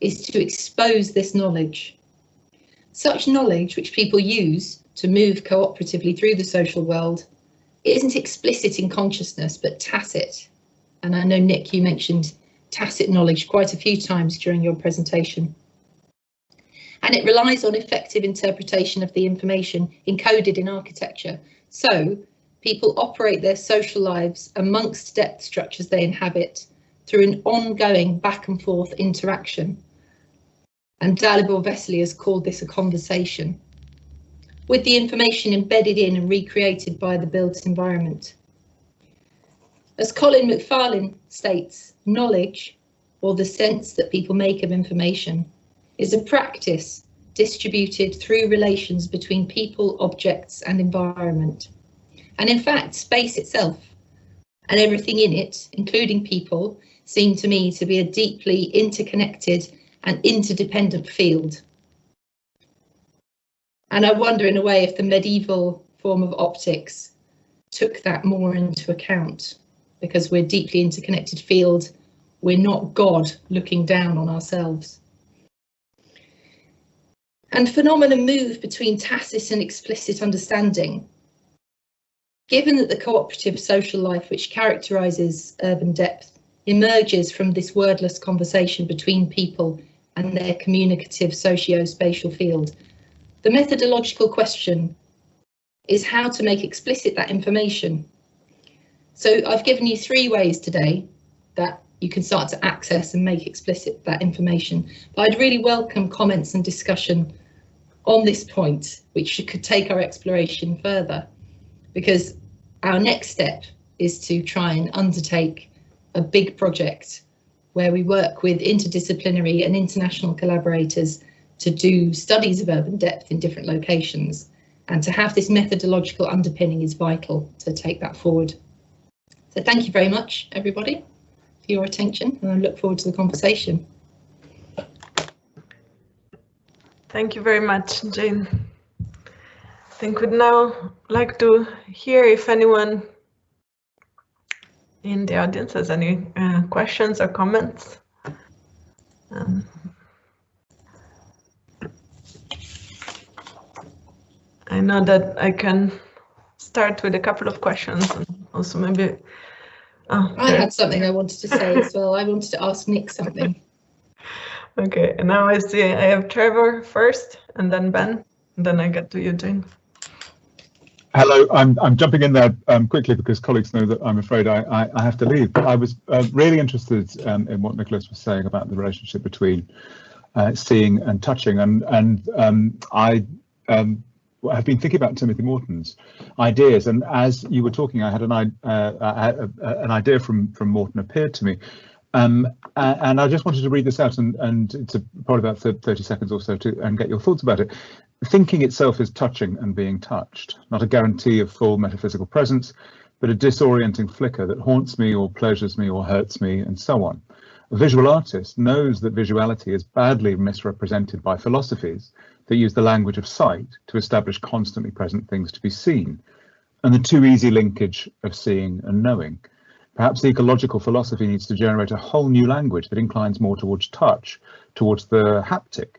is to expose this knowledge. Such knowledge, which people use to move cooperatively through the social world, isn't explicit in consciousness, but tacit. And I know, Nick, you mentioned tacit knowledge quite a few times during your presentation. And it relies on effective interpretation of the information encoded in architecture. So people operate their social lives amongst depth structures they inhabit through an ongoing back and forth interaction. And Dalibor Vesely has called this a conversation, with the information embedded in and recreated by the built environment. As Colin McFarlane states, knowledge, or the sense that people make of information, is a practice distributed through relations between people, objects, and environment. And in fact, space itself and everything in it, including people, seem to me to be a deeply interconnected and interdependent field. And I wonder, in a way, if the medieval form of optics took that more into account, because we're a deeply interconnected field. We're not God looking down on ourselves. And phenomena move between tacit and explicit understanding. Given that the cooperative social life which characterises urban depth emerges from this wordless conversation between people and their communicative socio-spatial field, the methodological question is how to make explicit that information. So I've given you 3 ways today that you can start to access and make explicit that information. But I'd really welcome comments and discussion on this point, which could take our exploration further, because our next step is to try and undertake a big project where we work with interdisciplinary and international collaborators to do studies of urban depth in different locations, and to have this methodological underpinning is vital to take that forward. So thank you very much, everybody, for your attention, and I look forward to the conversation. Thank you very much, Jane. I think we'd now like to hear if anyone in the audience has any questions or comments. I know that I can start with a couple of questions, and also maybe. I had something I wanted to say as well. I wanted to ask Nick something. Okay, and now I see I have Trevor first, and then Ben, and then I get to you, Jane. Hello, I'm jumping in there quickly because colleagues know that I'm afraid I have to leave. But I was really interested in what Nicholas was saying about the relationship between seeing and touching, and I have been thinking about Timothy Morton's ideas. And as you were talking, I had an idea from Morton appeared to me. And I just wanted to read this out, and it's probably about 30 seconds or so and get your thoughts about it. Thinking itself is touching and being touched, not a guarantee of full metaphysical presence, but a disorienting flicker that haunts me or pleasures me or hurts me, and so on. A visual artist knows that visuality is badly misrepresented by philosophies that use the language of sight to establish constantly present things to be seen, and the too easy linkage of seeing and knowing. Perhaps the ecological philosophy needs to generate a whole new language that inclines more towards touch, towards the haptic.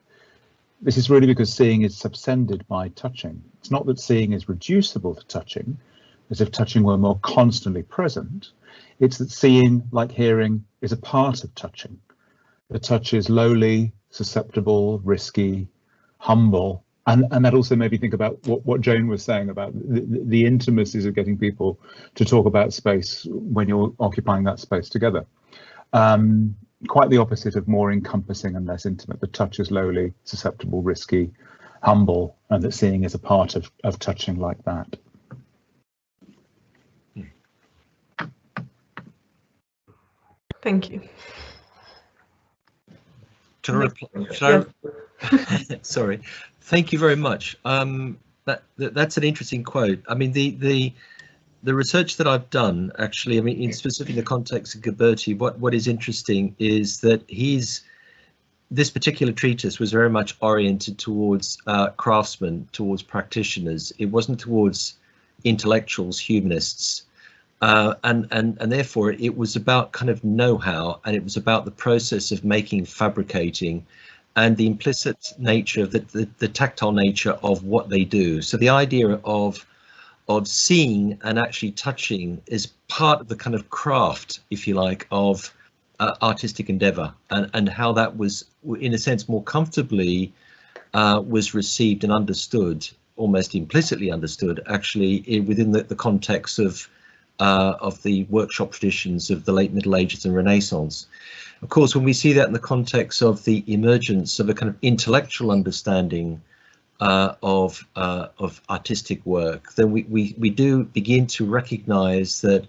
This is really because seeing is subsended by touching. It's not that seeing is reducible to touching, as if touching were more constantly present. It's that seeing, like hearing, is a part of touching. The touch is lowly, susceptible, risky, humble, and that also made me think about what Jane was saying about the intimacies of getting people to talk about space when you're occupying that space together. Quite the opposite of more encompassing and less intimate. The touch is lowly, susceptible, risky, humble, and that seeing is a part of touching like that. Thank you. Sorry, thank you very much. That's an interesting quote. I mean, the research that I've done, actually, I mean, in specifically the context of Ghilberti, what is interesting is that this particular treatise was very much oriented towards craftsmen, towards practitioners. It wasn't towards intellectuals, humanists, and therefore it was about kind of know-how, and it was about the process of making, fabricating, and the implicit nature of the tactile nature of what they do. So the idea of seeing and actually touching is part of the kind of craft, if you like, of artistic endeavor, and how that was, in a sense, more comfortably was received and understood, almost implicitly understood, actually, within the context of the workshop traditions of the late Middle Ages and Renaissance. Of course, when we see that in the context of the emergence of a kind of intellectual understanding of artistic work, then we do begin to recognize that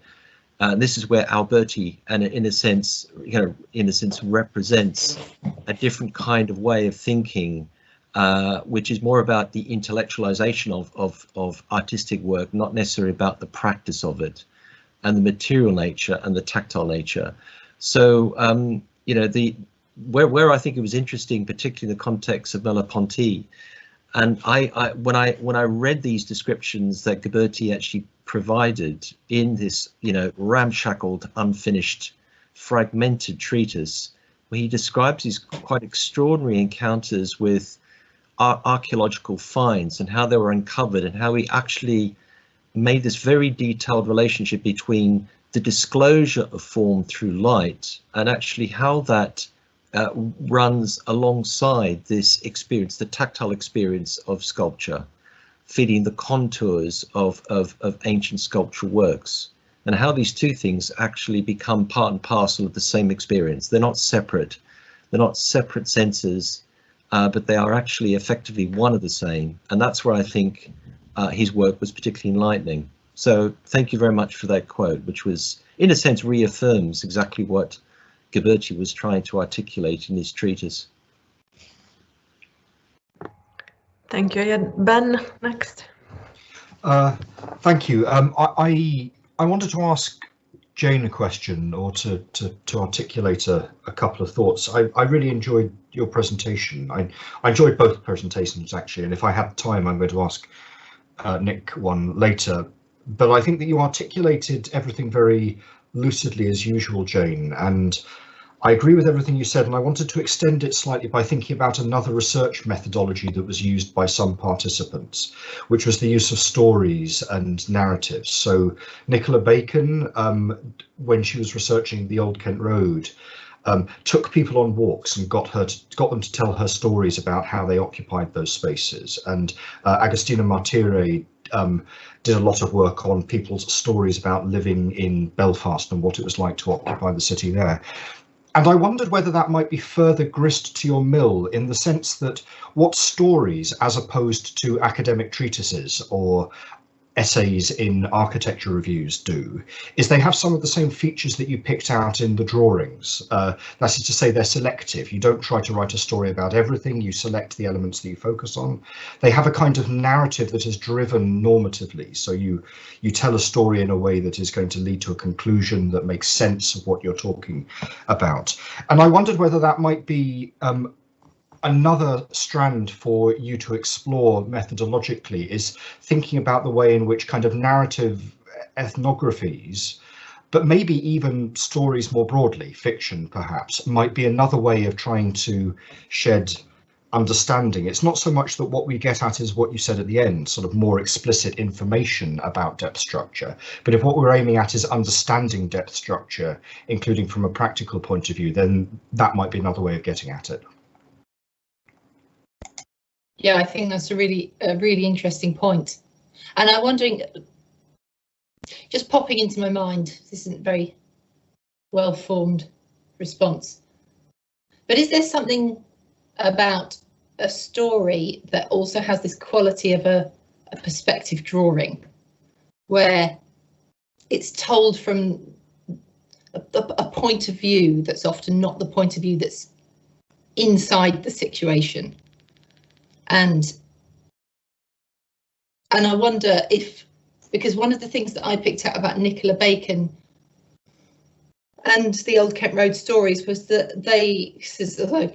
this is where Alberti, and in a sense, represents a different kind of way of thinking, which is more about the intellectualization of artistic work, not necessarily about the practice of it, and the material nature and the tactile nature. So, where I think it was interesting, particularly in the context of Merleau-Ponty, and when I read these descriptions that Ghilberti actually provided in this, ramshackled, unfinished, fragmented treatise, where he describes these quite extraordinary encounters with archaeological finds and how they were uncovered, and how he actually made this very detailed relationship between the disclosure of form through light and actually how that runs alongside this experience, the tactile experience of sculpture, feeding the contours of ancient sculptural works, and how these two things actually become part and parcel of the same experience. They're not separate. They're not separate senses, but they are actually effectively one of the same. And that's where I think his work was particularly enlightening. So thank you very much for that quote, which was, in a sense, reaffirms exactly what Ghilberti was trying to articulate in his treatise. Thank you. Yeah, Ben, next. Thank you. I wanted to ask Jane a question, or to articulate a couple of thoughts. I really enjoyed your presentation. I enjoyed both presentations actually, and if I have time, I'm going to ask Nick one later. But I think that you articulated everything very lucidly as usual, Jane, and I agree with everything you said, and I wanted to extend it slightly by thinking about another research methodology that was used by some participants, which was the use of stories and narratives. So Nicola Bacon, when she was researching the Old Kent Road, took people on walks and got them to tell her stories about how they occupied those spaces. And Agostina Martire did a lot of work on people's stories about living in Belfast and what it was like to occupy the city there. And I wondered whether that might be further grist to your mill, in the sense that what stories, as opposed to academic treatises or essays in architecture reviews, do is they have some of the same features that you picked out in the drawings. That is to say, they're selective. You don't try to write a story about everything, you select the elements that you focus on. They have a kind of narrative that is driven normatively, so you tell a story in a way that is going to lead to a conclusion that makes sense of what you're talking about. And I wondered whether that might be another strand for you to explore methodologically, is thinking about the way in which kind of narrative ethnographies, but maybe even stories more broadly, fiction perhaps, might be another way of trying to shed understanding. It's not so much that what we get at is what you said at the end, sort of more explicit information about depth structure, but if what we're aiming at is understanding depth structure, including from a practical point of view, then that might be another way of getting at it. Yeah, I think that's a really interesting point. And I'm wondering, just popping into my mind, this isn't a very well-formed response, but is there something about a story that also has this quality of a perspective drawing, where it's told from a point of view that's often not the point of view that's inside the situation? And I wonder if, because one of the things that I picked out about Nicola Bacon and the Old Kent Road stories was that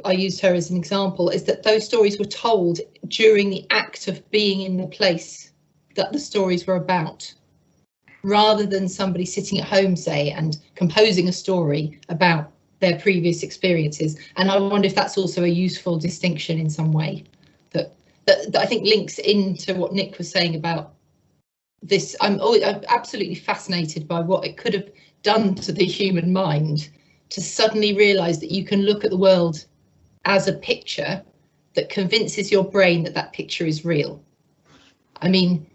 I used her as an example, is that those stories were told during the act of being in the place that the stories were about, rather than somebody sitting at home, say, and composing a story about their previous experiences. And I wonder if that's also a useful distinction in some way. That I think links into what Nick was saying about this. I'm absolutely fascinated by what it could have done to the human mind to suddenly realise that you can look at the world as a picture that convinces your brain that that picture is real. I mean,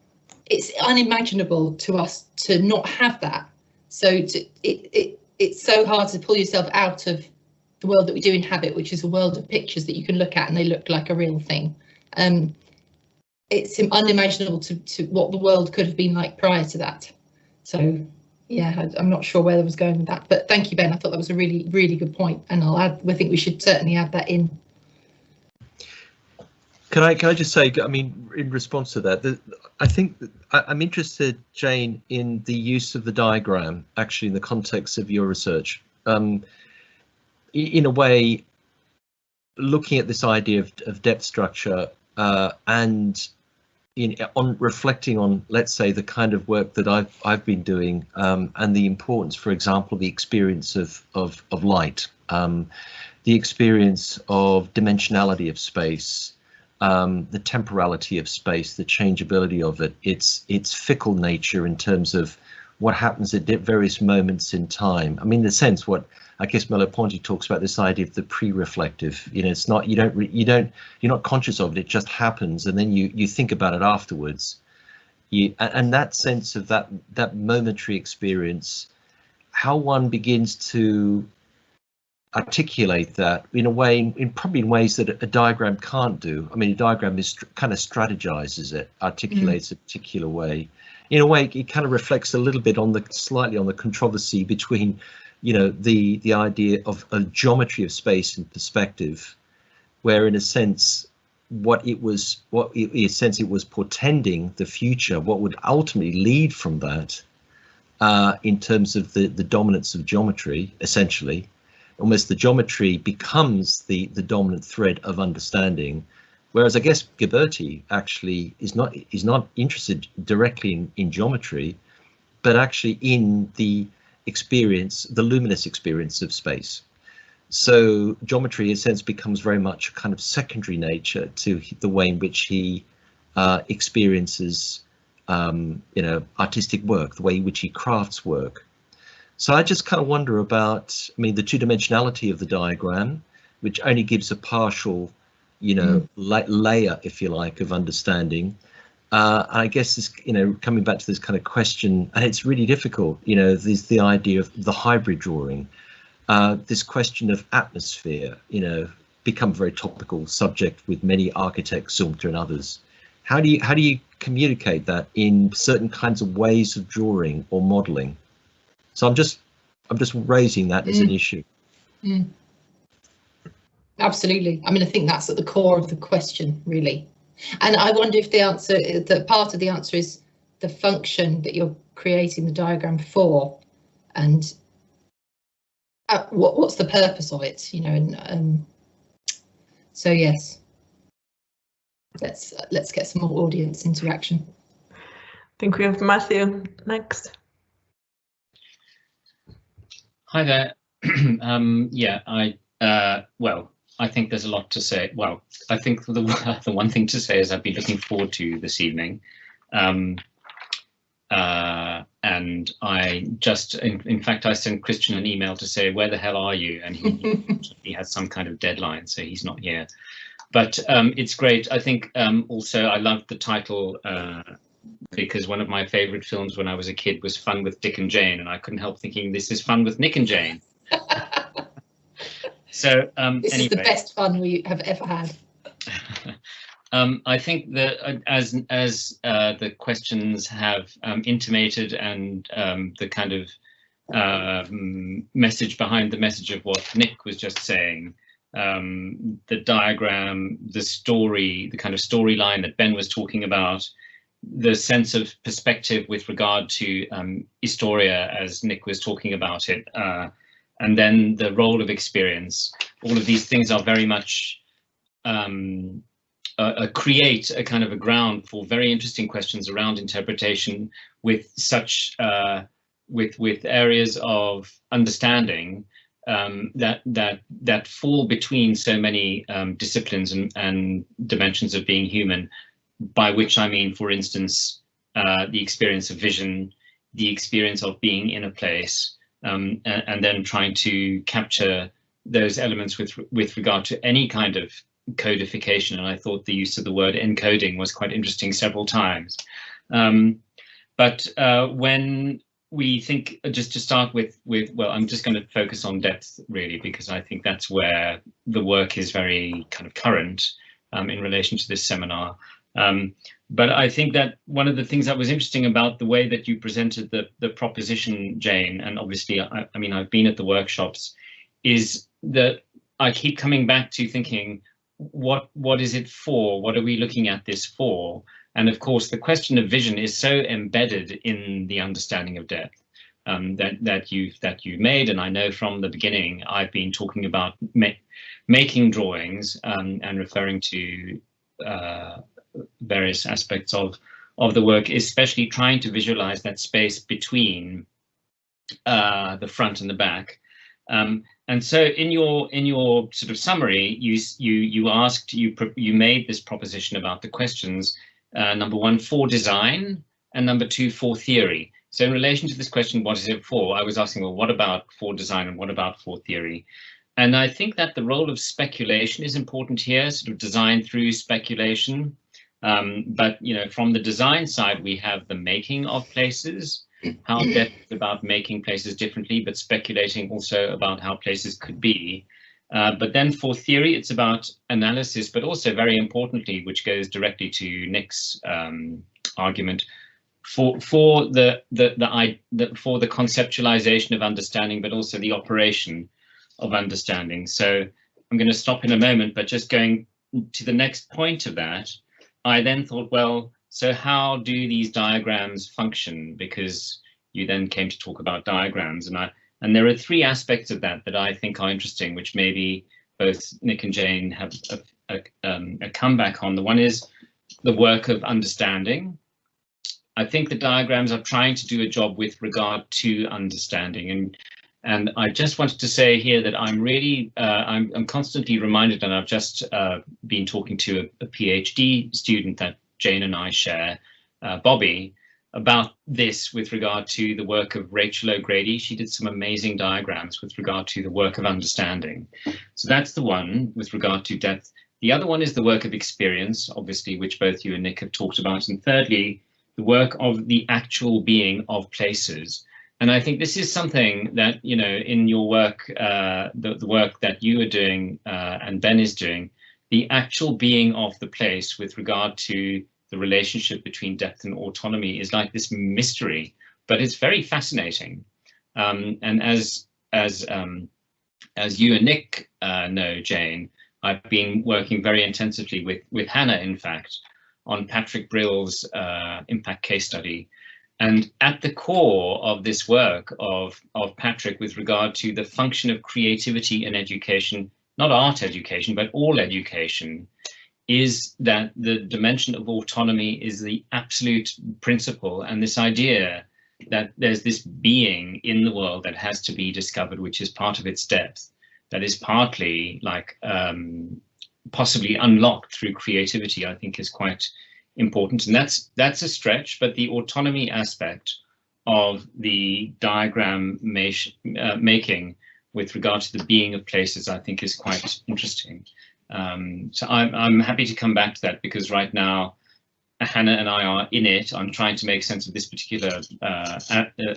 it's unimaginable to us to not have that. So it's so hard to pull yourself out of the world that we do inhabit, which is a world of pictures that you can look at and they look like a real thing. It's unimaginable to what the world could have been like prior to that. So yeah, I'm not sure where I was going with that, but thank you, Ben. I thought that was a really, really good point, and I think we should certainly add that in. Can I just say, I mean, in response to that, I think I'm interested, Jane, in the use of the diagram, actually, in the context of your research. In a way, looking at this idea of depth structure and on reflecting on, let's say, the kind of work that I've been doing and the importance, for example, the experience of light, the experience of dimensionality of space, the temporality of space, the changeability of it, its fickle nature in terms of what happens at various moments in time. I mean, in a sense, what I guess Merleau-Ponty talks about, this idea of the pre-reflective. You know, it's not, you're not conscious of it. It just happens, and then you think about it afterwards. And that sense of that momentary experience, how one begins to articulate that in a way, probably in ways that a diagram can't do. I mean, a diagram kind of strategizes it, articulates a particular way. In a way, it kind of reflects a little bit slightly on the controversy between, you know, the idea of a geometry of space and perspective, where in a sense in a sense it was portending the future, what would ultimately lead from that in terms of the dominance of geometry, essentially. Almost the geometry becomes the dominant thread of understanding, whereas I guess Ghibberti actually is not interested directly in geometry, but actually in the experience, the luminous experience of space. So geometry, in a sense, becomes very much a kind of secondary nature to the way in which he experiences, artistic work, the way in which he crafts work. So I just kind of wonder about, the two-dimensionality of the diagram, which only gives a partial, layer, if you like, of understanding. I guess this, coming back to this kind of question, and it's really difficult, there's the idea of the hybrid drawing, this question of atmosphere, become a very topical subject with many architects, Zumthor and others. How do you communicate that in certain kinds of ways of drawing or modeling? So I'm just raising that as an issue. Absolutely. I think that's at the core of the question, really. And I wonder if the part of the answer is the function that you're creating the diagram for, and what's the purpose of it, so yes, let's get some more audience interaction. I think we have Matthew next. Hi there. I think there's a lot to say. Well, I think the one thing to say is I've been looking forward to this evening. And I just, in fact, I sent Christian an email to say, where the hell are you? And he has some kind of deadline, so he's not here. But it's great. I think also I loved the title because one of my favorite films when I was a kid was Fun with Dick and Jane, and I couldn't help thinking this is Fun with Nick and Jane. So this is the best fun we have ever had. I think that as the questions have intimated, and the kind of message behind the message of what Nick was just saying, the diagram, the story, the kind of storyline that Ben was talking about, the sense of perspective with regard to Historia, as Nick was talking about it, and then the role of experience. All of these things are very much create a kind of a ground for very interesting questions around interpretation, with such with areas of understanding that fall between so many disciplines and dimensions of being human, by which I mean, for instance, the experience of vision, the experience of being in a place, and then trying to capture those elements with regard to any kind of codification. And I thought the use of the word encoding was quite interesting several times. But when we think, just to start with, well, I'm just going to focus on depth really, because I think that's where the work is very kind of current in relation to this seminar. But I think that one of the things that was interesting about the way that you presented the proposition, Jane, and obviously, I mean, I've been at the workshops, is that I keep coming back to thinking, what is it for? What are we looking at this for? And of course, the question of vision is so embedded in the understanding of depth that you've made. And I know from the beginning, I've been talking about making drawings and referring to various aspects of the work, especially trying to visualize that space between the front and the back. And so in your sort of summary, you made this proposition about the questions, number one, for design, and number two, for theory. So in relation to this question, what is it for? I was asking, well, what about for design and what about for theory? And I think that the role of speculation is important here, sort of design through speculation. But, from the design side, we have the making of places, how depth is about making places differently, but speculating also about how places could be. But then for theory, it's about analysis, but also very importantly, which goes directly to Nick's argument, for the conceptualization of understanding, but also the operation of understanding. So I'm going to stop in a moment, but just going to the next point of that, I then thought, well, so how do these diagrams function? Because you then came to talk about diagrams, and there are three aspects of that that I think are interesting, which maybe both Nick and Jane have a comeback on. The one is the work of understanding. I think the diagrams are trying to do a job with regard to understanding, and I just wanted to say here that I'm really I'm constantly reminded, and I've just been talking to a PhD student that Jane and I share, Bobby, about this with regard to the work of Rachel O'Grady. She did some amazing diagrams with regard to the work of understanding. So that's the one with regard to depth. The other one is the work of experience, obviously, which both you and Nick have talked about. And thirdly, the work of the actual being of places. And I think this is something that, you know, in your work, the work that you are doing and Ben is doing, the actual being of the place with regard to the relationship between depth and autonomy is like this mystery, but it's very fascinating. And as you and Nick know, Jane, I've been working very intensively with Hannah, in fact, on Patrick Brill's impact case study. And at the core of this work of Patrick with regard to the function of creativity in education, not art education, but all education, is that the dimension of autonomy is the absolute principle, and this idea that there's this being in the world that has to be discovered, which is part of its depth, that is partly like possibly unlocked through creativity, I think is quite important. And that's a stretch, but the autonomy aspect of the diagram making with regard to the being of places, I think is quite interesting. So I'm happy to come back to that, because right now Hannah and I are in it. I'm trying to make sense of this particular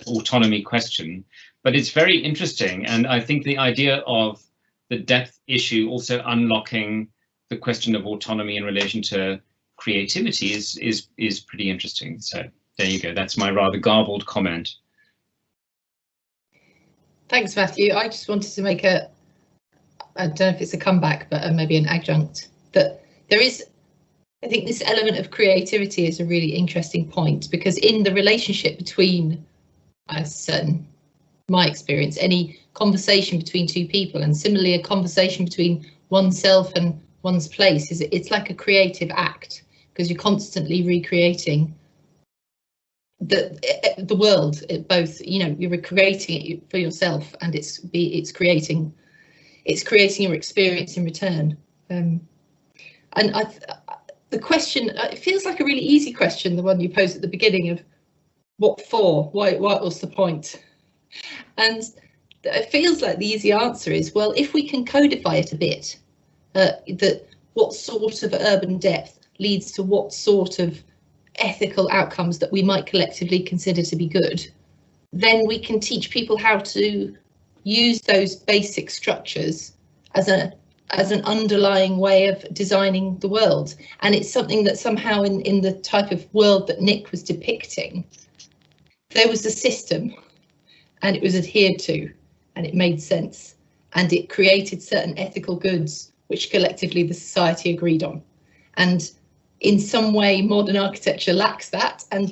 autonomy question, but it's very interesting. And I think the idea of the depth issue also unlocking the question of autonomy in relation to creativity is pretty interesting. So there you go. That's my rather garbled comment. Thanks, Matthew. I just wanted to make I don't know if it's a comeback, but maybe an adjunct, that there is, I think this element of creativity is a really interesting point, because in the relationship between, my experience, any conversation between two people, and similarly a conversation between oneself and one's place, it's like a creative act, because you're constantly recreating the world, both, you know, you're recreating it for yourself, and it's creating your experience in return. And the question, it feels like a really easy question, the one you posed at the beginning of what for, why, what was the point? And it feels like the easy answer is, well, if we can codify it a bit, that what sort of urban depth leads to what sort of ethical outcomes that we might collectively consider to be good, then we can teach people how to use those basic structures as an underlying way of designing the world. And it's something that somehow in the type of world that Nick was depicting, there was a system and it was adhered to and it made sense and it created certain ethical goods which collectively the society agreed on. And in some way modern architecture lacks that, and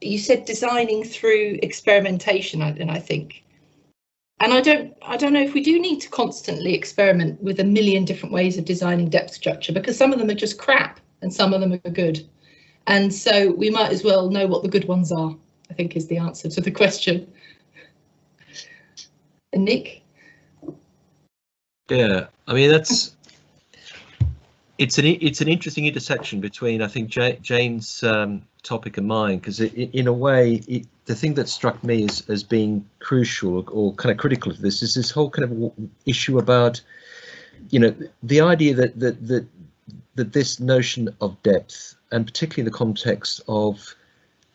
you said designing through experimentation, and I think, and I don't know if we do need to constantly experiment with a million different ways of designing depth structure, because some of them are just crap and some of them are good, and so we might as well know what the good ones are, I think, is the answer to the question. And Nick? Yeah, I mean, it's an interesting intersection between, I think, Jane's topic and mine, because in a way, the thing that struck me as being crucial or kind of critical of this is this whole kind of issue about, you know, the idea that this notion of depth, and particularly in the context of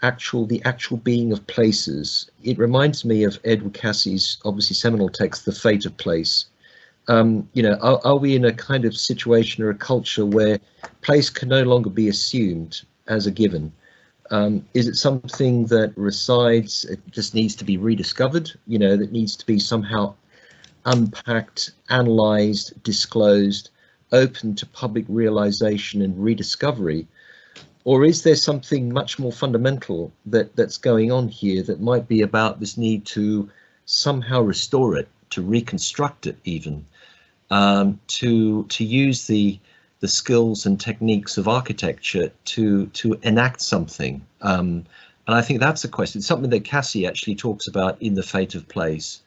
the actual being of places, it reminds me of Edward Cassie's obviously seminal text, The Fate of Place. You know, are we in a kind of situation or a culture where place can no longer be assumed as a given? Is it something that resides, it just needs to be rediscovered, you know, that needs to be somehow unpacked, analysed, disclosed? open to public realization and rediscovery? Or is there something much more fundamental that's going on here that might be about this need to somehow restore it, to reconstruct it even, to use the skills and techniques of architecture to enact something? And I think that's a question. It's something that Cassie actually talks about in The Fate of Place,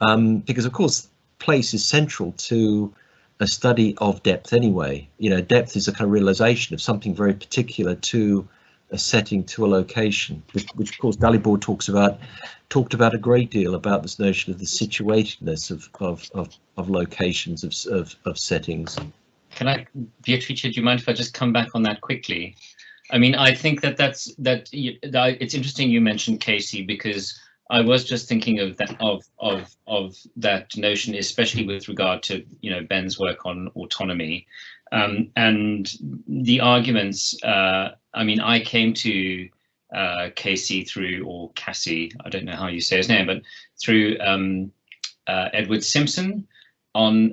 because of course place is central to a study of depth anyway. You know, depth is a kind of realization of something very particular to a setting, to a location, which of course Dalibor talked about a great deal, about this notion of the situatedness of locations, of settings. Can I, Beatrice, do you mind if I just come back on that quickly? I mean, I think that it's interesting you mentioned Casey, because I was just thinking of that notion, especially with regard to, you know, Ben's work on autonomy, and the arguments. I mean, I came to Casey through, or Cassie, I don't know how you say his name, but through Edward Simpson on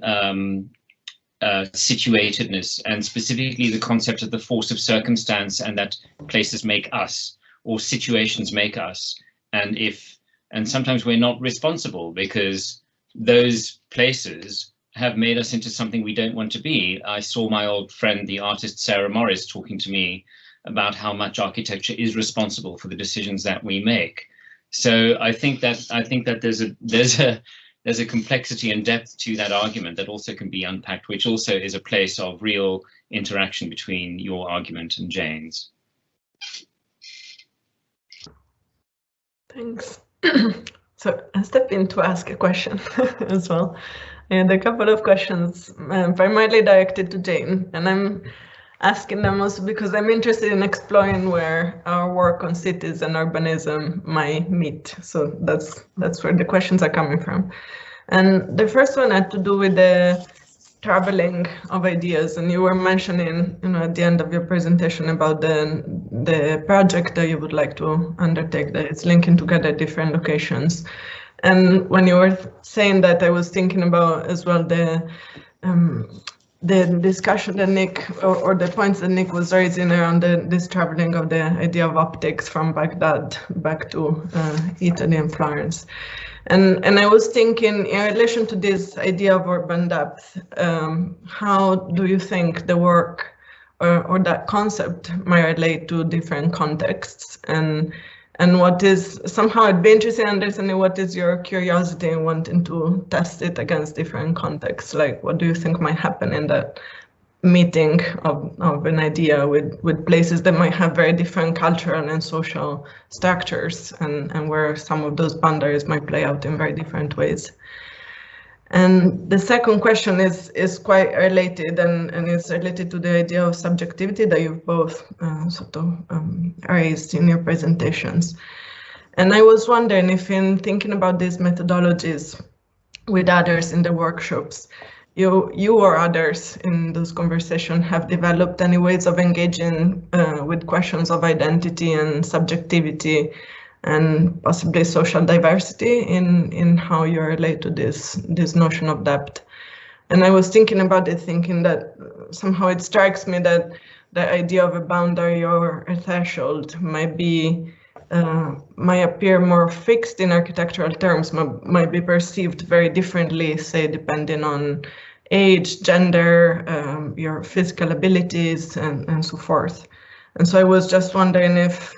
situatedness, and specifically the concept of the force of circumstance, and that places make us, or situations make us, and sometimes we're not responsible because those places have made us into something we don't want to be. I saw my old friend, the artist Sarah Morris, talking to me about how much architecture is responsible for the decisions that we make. So I think that there's a complexity and depth to that argument that also can be unpacked, which also is a place of real interaction between your argument and Jane's. Thanks. So I step in to ask a question as well. And a couple of questions primarily directed to Jane, and I'm asking them also because I'm interested in exploring where our work on cities and urbanism might meet. So that's where the questions are coming from. And the first one had to do with the traveling of ideas, and you were mentioning, you know, at the end of your presentation about the project that you would like to undertake, that it's linking together different locations. And when you were saying that, I was thinking about as well the discussion that Nick, or the points that Nick was raising around this traveling of the idea of optics from Baghdad back to Italy and Florence. And I was thinking, in relation to this idea of urban depth, how do you think the work or that concept might relate to different contexts? And what is, somehow I'd be interested in understanding what is your curiosity in wanting to test it against different contexts? Like, what do you think might happen in that meeting of an idea with places that might have very different cultural and social structures, and where some of those boundaries might play out in very different ways? And the second question is quite related, and it's related to the idea of subjectivity that you've both sort of raised in your presentations. And I was wondering if, in thinking about these methodologies with others in the workshops, you or others in those conversations have developed any ways of engaging with questions of identity and subjectivity and possibly social diversity in how you relate to this notion of depth. And I was thinking about it, thinking that somehow it strikes me that the idea of a boundary or a threshold might appear more fixed in architectural terms, might be perceived very differently, say, depending on age, gender, your physical abilities, and so forth. And so I was just wondering if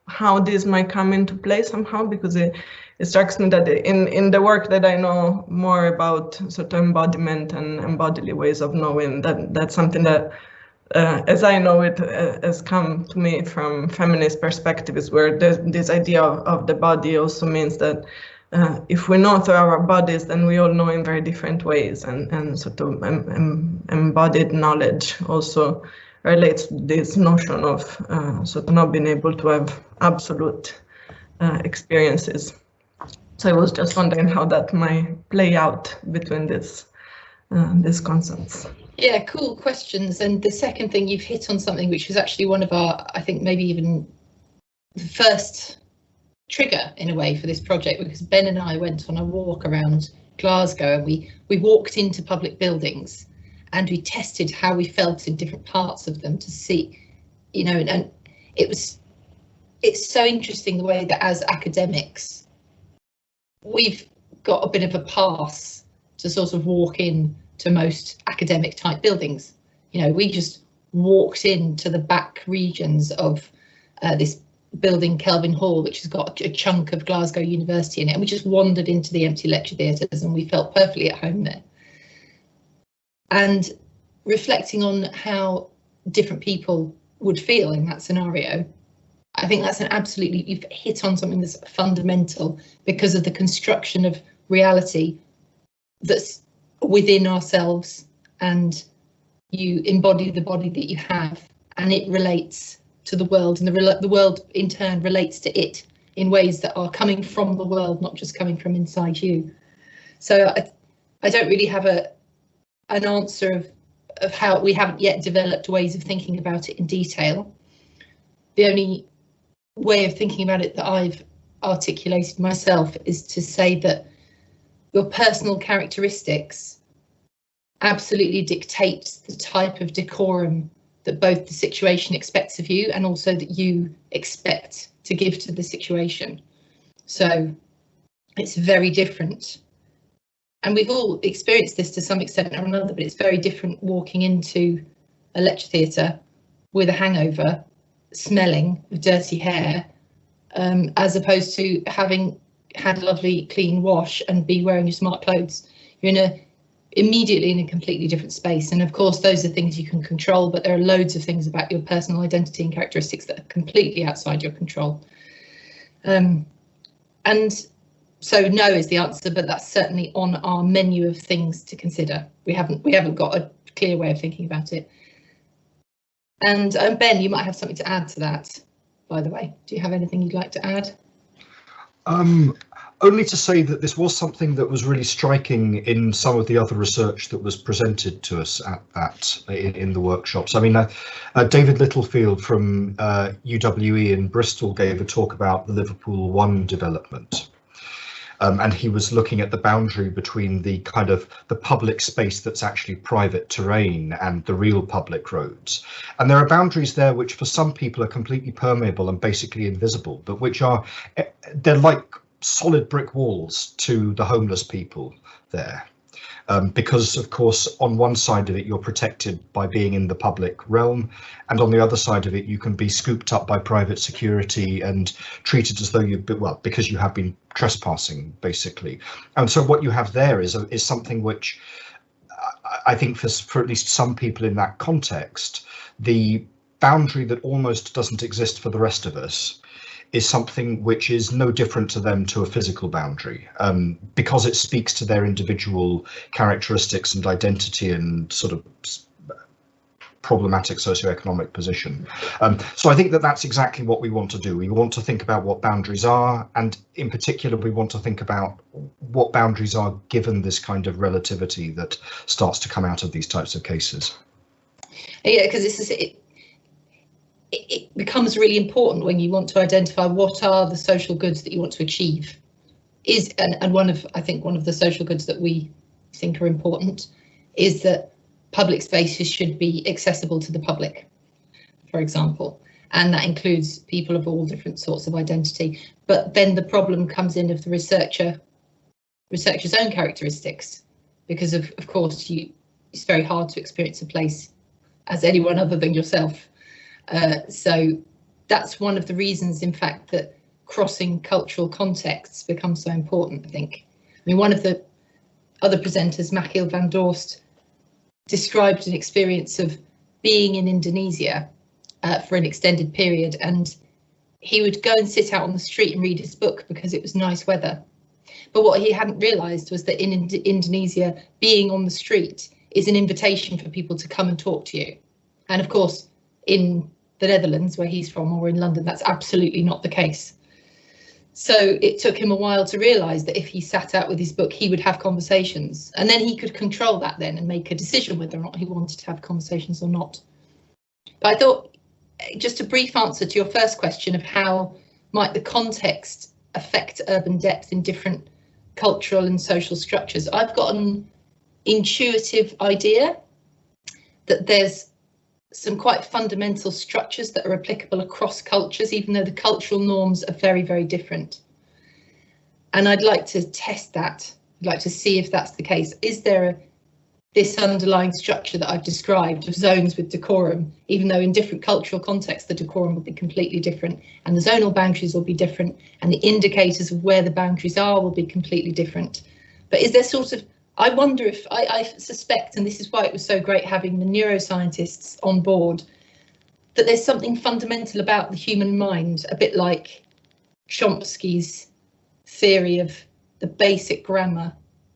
how this might come into play somehow, because it strikes me that in the work that I know more about sort of embodiment and embodily ways of knowing, that's something that, as I know it, has come to me from feminist perspectives, where this idea of the body also means that if we know through our bodies, then we all know in very different ways, and sort of embodied knowledge also relates to this notion of sort of not being able to have absolute experiences. So I was just wondering how that might play out between these concepts. Yeah, cool questions. And the second thing, you've hit on something which was actually one of our, I think maybe even the first trigger in a way for this project, because Ben and I went on a walk around Glasgow, and we walked into public buildings, and we tested how we felt in different parts of them to see, you know, and it's so interesting the way that as academics we've got a bit of a pass to sort of walk in to most academic type buildings. You know, we just walked into the back regions of this building, Kelvin Hall, which has got a chunk of Glasgow University in it, and we just wandered into the empty lecture theatres and we felt perfectly at home there. And reflecting on how different people would feel in that scenario, I think that's an absolutely, you've hit on something that's fundamental because of the construction of reality that's within ourselves, and you embody the body that you have, and it relates to the world, and the world in turn relates to it in ways that are coming from the world, not just coming from inside you. So I don't really have an answer of how. We haven't yet developed ways of thinking about it in detail. The only way of thinking about it that I've articulated myself is to say that your personal characteristics absolutely dictate the type of decorum that both the situation expects of you and also that you expect to give to the situation. So it's very different. And we've all experienced this to some extent or another, but it's very different walking into a lecture theatre with a hangover, smelling of dirty hair, as opposed to having had a lovely clean wash and be wearing your smart clothes. You're immediately in a completely different space. And of course, those are things you can control, but there are loads of things about your personal identity and characteristics that are completely outside your control. And so no is the answer, but that's certainly on our menu of things to consider. We haven't got a clear way of thinking about it. And Ben, you might have something to add to that, by the way. Do you have anything you'd like to add? Only to say that this was something that was really striking in some of the other research that was presented to us at that in the workshops. I mean, David Littlefield from UWE in Bristol gave a talk about the Liverpool 1 development. And he was looking at the boundary between the kind of the public space that's actually private terrain and the real public roads. And there are boundaries there which for some people are completely permeable and basically invisible, but which are, they're like solid brick walls to the homeless people there. Because of course, on one side of it, you're protected by being in the public realm, and on the other side of it, you can be scooped up by private security and treated as though you've been, well, because you have been trespassing, basically. And so what you have there is something which I think for at least some people in that context, the boundary that almost doesn't exist for the rest of us is something which is no different to them to a physical boundary, because it speaks to their individual characteristics and identity and sort of problematic socioeconomic position. So I think that that's exactly what we want to do. We want to think about what boundaries are, and in particular, we want to think about what boundaries are given this kind of relativity that starts to come out of these types of cases. Yeah, because it becomes really important when you want to identify what are the social goods that you want to achieve. And one of the social goods that we think are important is that public spaces should be accessible to the public, for example, and that includes people of all different sorts of identity. But then the problem comes in of the researcher's own characteristics, because of course it's very hard to experience a place as anyone other than yourself. So that's one of the reasons, in fact, that crossing cultural contexts becomes so important, I think. I mean, one of the other presenters, Machiel van Dorst, described an experience of being in Indonesia for an extended period, and he would go and sit out on the street and read his book because it was nice weather. But what he hadn't realised was that in Indonesia, being on the street is an invitation for people to come and talk to you. And of course, in the Netherlands, where he's from, or in London, that's absolutely not the case. So it took him a while to realise that if he sat out with his book, he would have conversations, and then he could control that then and make a decision whether or not he wanted to have conversations or not. But I thought, just a brief answer to your first question of how might the context affect urban depth in different cultural and social structures. I've got an intuitive idea, that there's some quite fundamental structures that are applicable across cultures, even though the cultural norms are very, very different. And I'd like to test that. I'd like to see if that's the case. Is there this underlying structure that I've described of zones with decorum, even though in different cultural contexts the decorum will be completely different and the zonal boundaries will be different and the indicators of where the boundaries are will be completely different. But is there sort of, I wonder if, I suspect, and this is why it was so great having the neuroscientists on board, that there's something fundamental about the human mind, a bit like Chomsky's theory of the basic grammar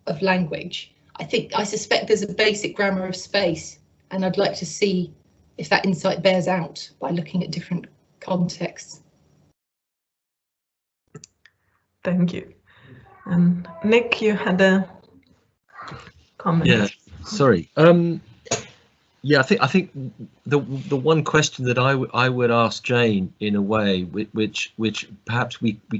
of language. I suspect there's a basic grammar of space, and I'd like to see if that insight bears out by looking at different contexts. Thank you. Nick, you had a comment. Yeah, sorry. Yeah, I think the one question that I would ask Jane, in a way, which perhaps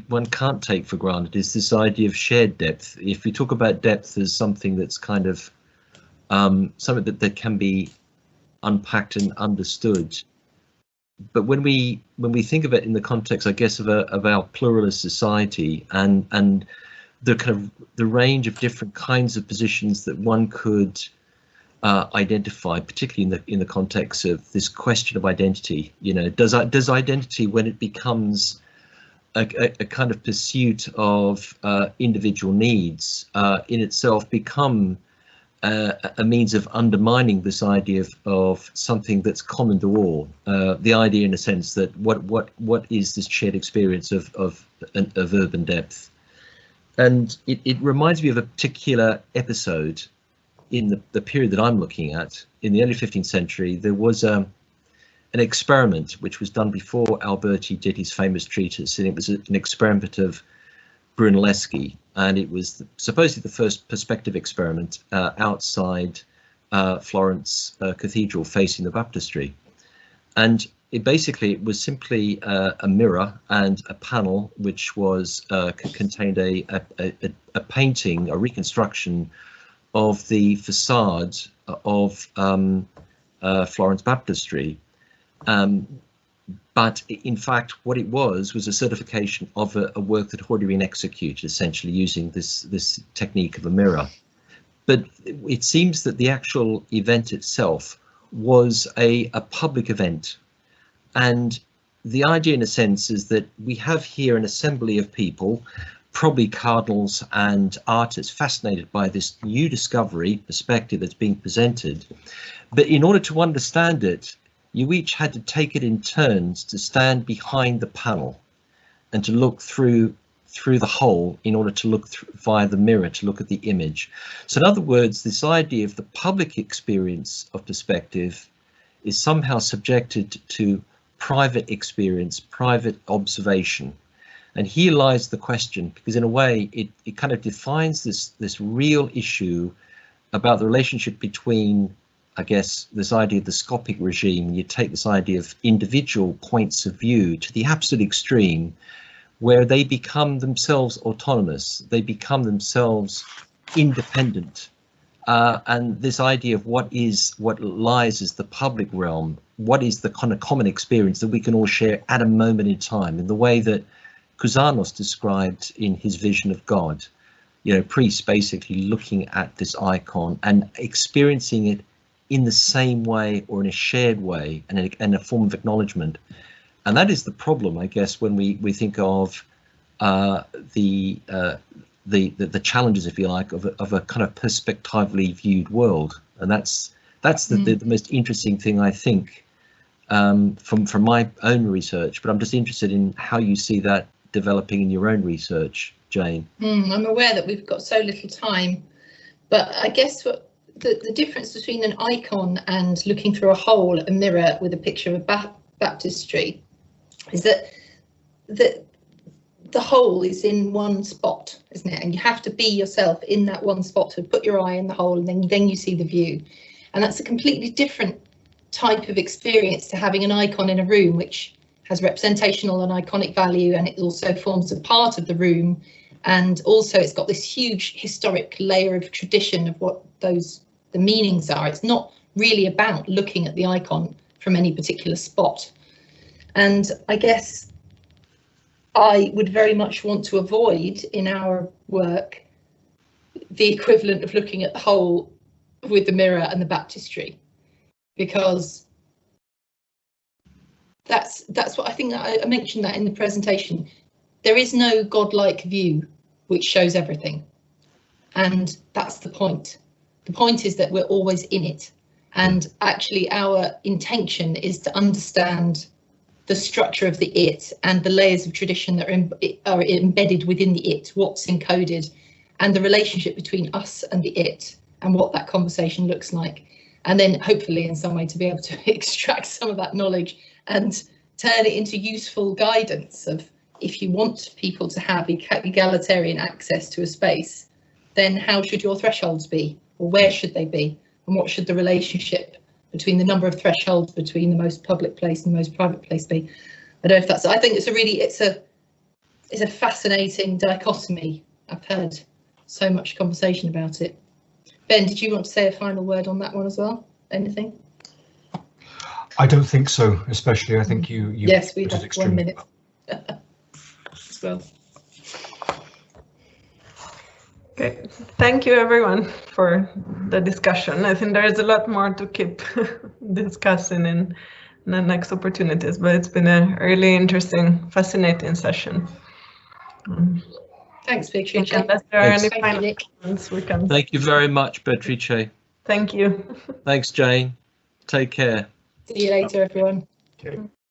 one can't take for granted, is this idea of shared depth. If we talk about depth as something that's kind of something that can be unpacked and understood, but when we think of it in the context, I guess, of our pluralist society and the kind of the range of different kinds of positions that one could identify, particularly in the context of this question of identity. You know, does identity, when it becomes a kind of pursuit of individual needs, in itself become a means of undermining this idea of something that's common to all? The idea, in a sense, that what is this shared experience of urban depth? And it reminds me of a particular episode in the period that I'm looking at. In the early 15th century, there was an experiment which was done before Ghilberti did his famous treatise, and it was an experiment of Brunelleschi, and it was supposedly the first perspective experiment outside Florence Cathedral facing the baptistry. And it was simply a mirror and a panel which was contained a painting, a reconstruction of the facade of Florence Baptistry. But in fact, what it was a certification of a work that had already been executed, essentially using this technique of a mirror. But it seems that the actual event itself was a public event. And the idea, in a sense, is that we have here an assembly of people, probably cardinals and artists, fascinated by this new discovery perspective that's being presented. But in order to understand it, you each had to take it in turns to stand behind the panel and to look through the hole in order to look via the mirror to look at the image. So in other words, this idea of the public experience of perspective is somehow subjected to private experience, private observation. And here lies the question, because in a way it kind of defines this real issue about the relationship between, I guess, this idea of the scopic regime. You take this idea of individual points of view to the absolute extreme, where they become themselves autonomous, they become themselves independent. And this idea of what lies as the public realm, what is the kind of common experience that we can all share at a moment in time, in the way that Cuzanos described in his vision of God. You know, priests basically looking at this icon and experiencing it in the same way or in a shared way, and a form of acknowledgement. And that is the problem, I guess, when we think of the challenges, if you like, of a kind of perspectively viewed world. And that's the most interesting thing, I think, from my own research. But I'm just interested in how you see that developing in your own research, Jane. I'm aware that we've got so little time, but I guess what the difference between an icon and looking through a hole at a mirror with a picture of a baptistry is that the hole is in one spot, isn't it? And you have to be yourself in that one spot to put your eye in the hole, and then you see the view. And that's a completely different type of experience to having an icon in a room, which has representational and iconic value, and it also forms a part of the room. And also it's got this huge historic layer of tradition of what the meanings are. It's not really about looking at the icon from any particular spot. And I guess I would very much want to avoid in our work the equivalent of looking at the whole with the mirror and the baptistry, because that's what I think. I mentioned that in the presentation. There is no godlike view which shows everything, and that's the point. The point is that we're always in it, and actually our intention is to understand the structure of the it and the layers of tradition that are embedded within the it, what's encoded, and the relationship between us and the it, and what that conversation looks like. And then hopefully in some way to be able to extract some of that knowledge and turn it into useful guidance of, if you want people to have egalitarian access to a space, then how should your thresholds be, or where should they be, and what should the relationship between the number of thresholds between the most public place and the most private place be? I don't know if that's, I think it's a fascinating dichotomy. I've heard so much conversation about it. Ben, did you want to say a final word on that one as well? Anything? I don't think so, especially I think you yes, we have 1 minute as well. Okay, thank you everyone for the discussion. I think there is a lot more to keep discussing in the next opportunities, but it's been a really interesting, fascinating session. Thanks, Beatrice. Unless there are any final comments, we can. Thank you very much, Beatrice. Thank you. Thanks, Jane. Take care. See you later, everyone. Okay.